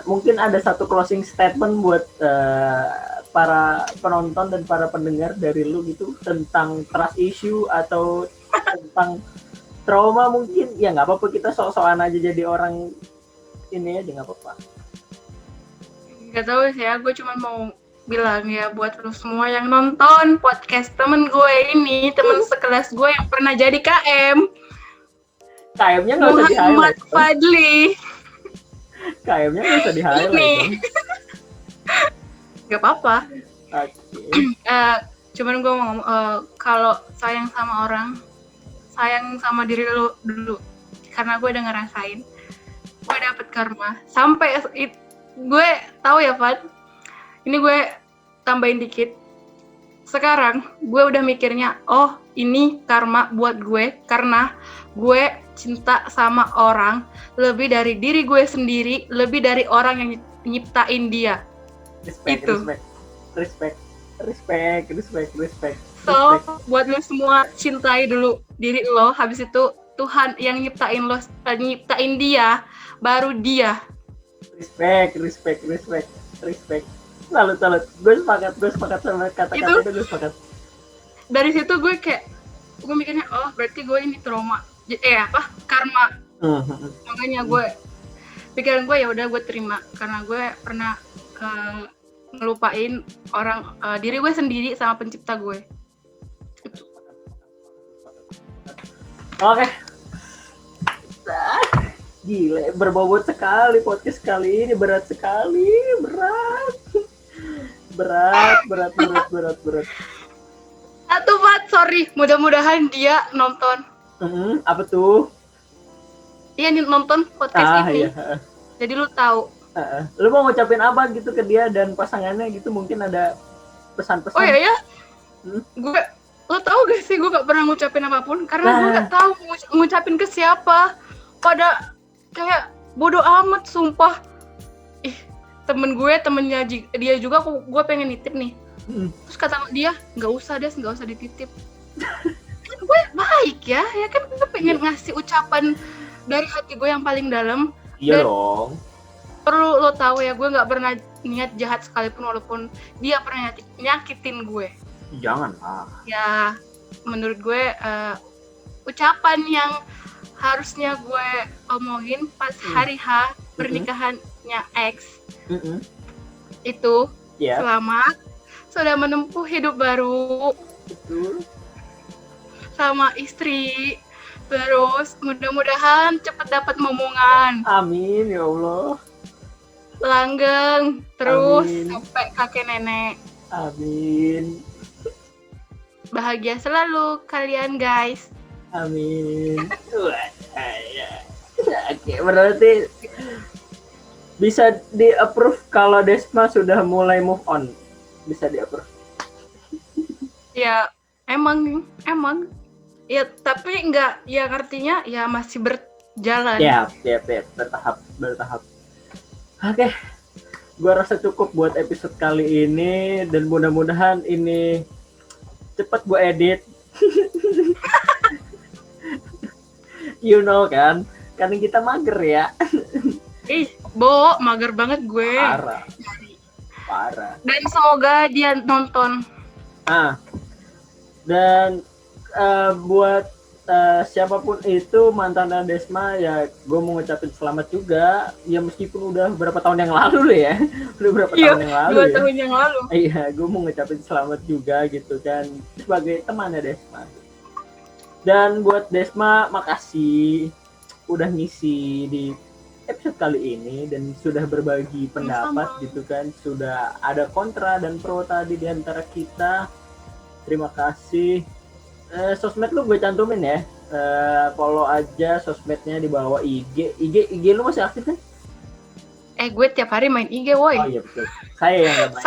Mungkin ada satu closing statement buat para penonton dan para pendengar dari lu gitu tentang trust issue atau tentang trauma mungkin. Ya nggak apa-apa, kita sok-sokan aja jadi orang ini aja, nggak apa-apa. Gak tahu sih ya, gue cuma mau bilang ya buat lu semua yang nonton podcast temen gue ini, temen sekelas gue yang pernah jadi KM, KM-nya nggak usah di-highlight. Muhammad Fadli. KM-nya nggak usah di-highlight. Ini. Gak apa-apa. Oke. Cuman gue mau ngomong, kalau sayang sama orang, sayang sama diri lu dulu, karena gue udah ngerasain, gue dapet karma. Sampai gue tahu ya, Fad. Ini gue tambahin dikit. Sekarang gue udah mikirnya, oh ini karma buat gue karena gue cinta sama orang lebih dari diri gue sendiri, lebih dari orang yang nyiptain dia. Respect. So, buat lo semua, cintai dulu diri lo, habis itu Tuhan yang nyiptain lo, nyiptain dia, baru dia. Respect. Salut. Gue sepakat sama kata-kata itu, gue sepakat. Dari situ gue mikirnya, oh berarti gue ini trauma, karma. Makanya gue, pikiran gue ya udah gue terima, karena gue pernah ngelupain orang, diri gue sendiri sama pencipta gue. Oke. Gila, berbobot sekali podcast kali ini, berat sekali, berat. Satu Fat, sorry, mudah-mudahan dia nonton. Apa tuh? Iya nih, nonton podcast ini. Iya. Jadi lu tahu. Lu mau ngucapin apa gitu ke dia dan pasangannya gitu, mungkin ada pesan-pesan? Oh iya ya, lo tau gak sih gue gak pernah ngucapin apapun karena gue gak tahu ngucapin ke siapa. Pada kayak bodoh amat, sumpah. Temennya dia juga gue pengen nitip nih. Terus kata dia, nggak usah dititip. Kan gue baik ya kan gue pengen ngasih ucapan dari hati gue yang paling dalam. Iya dong. Perlu lo tahu ya, gue nggak pernah niat jahat sekalipun, walaupun dia pernah nyakitin gue. Jangan lah. Ya, menurut gue ucapan yang harusnya gue omongin pas hari H pernikahannya X itu, selamat sudah menempuh hidup baru. Betul. Sama istri. Terus mudah-mudahan cepat dapat momongan. Amin ya Allah. Langgeng terus sampai kakek nenek. Amin. Bahagia selalu kalian guys. Amin. Oke, berarti bisa di-approve kalau Desma sudah mulai move on. Bisa di-approve. Ya, emang. Ya, tapi enggak, ya artinya ya masih berjalan. Ya, bertahap. Oke. Gua rasa cukup buat episode kali ini dan mudah-mudahan ini cepat gua edit. You know kan kita mager ya. Mager banget gue. Parah. Dan semoga dia nonton. Dan buat siapapun itu mantan Desma, ya gue mau ngucapin selamat juga. Ya meskipun udah berapa tahun yang lalu ya. Tahun yang lalu 2 tahun yang lalu. Iya, gue mau ngucapin selamat juga gitu kan, sebagai temannya Desma. Dan buat Desma, makasih udah ngisi di episode kali ini dan sudah berbagi pendapat gitu kan. Sudah ada kontra dan pro tadi di antara kita. Terima kasih. Sosmed lu gue cantumin ya. Follow aja sosmednya di bawah IG lu masih aktif kan? Gue tiap hari main IG woi. Oh iya betul. Saya yang gak main.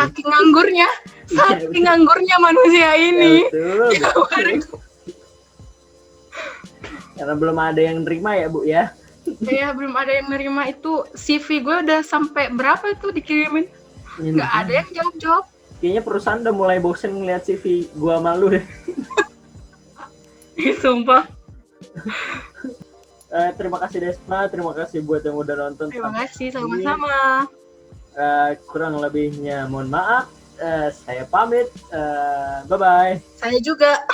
Saking nganggurnya manusia ini. Ya, betul. Karena belum ada yang nerima ya Bu ya. Iya, belum ada yang nerima itu. CV gue udah sampai berapa itu dikirimin? Nggak ada yang jawab. Kayaknya perusahaan udah mulai bosen ngeliat CV gua malu deh. Sumpah. Terima kasih Desma, terima kasih buat yang udah nonton. Terima sampai kasih, ini. sama-sama. Kurang lebihnya mohon maaf. Saya pamit. Bye-bye. Saya juga.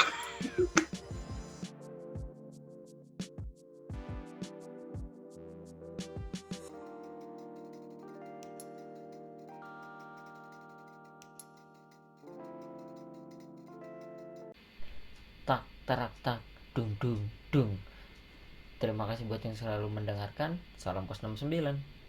Tak tarak tak dung dung dung. Terima kasih buat yang selalu mendengarkan. Salam kos 69.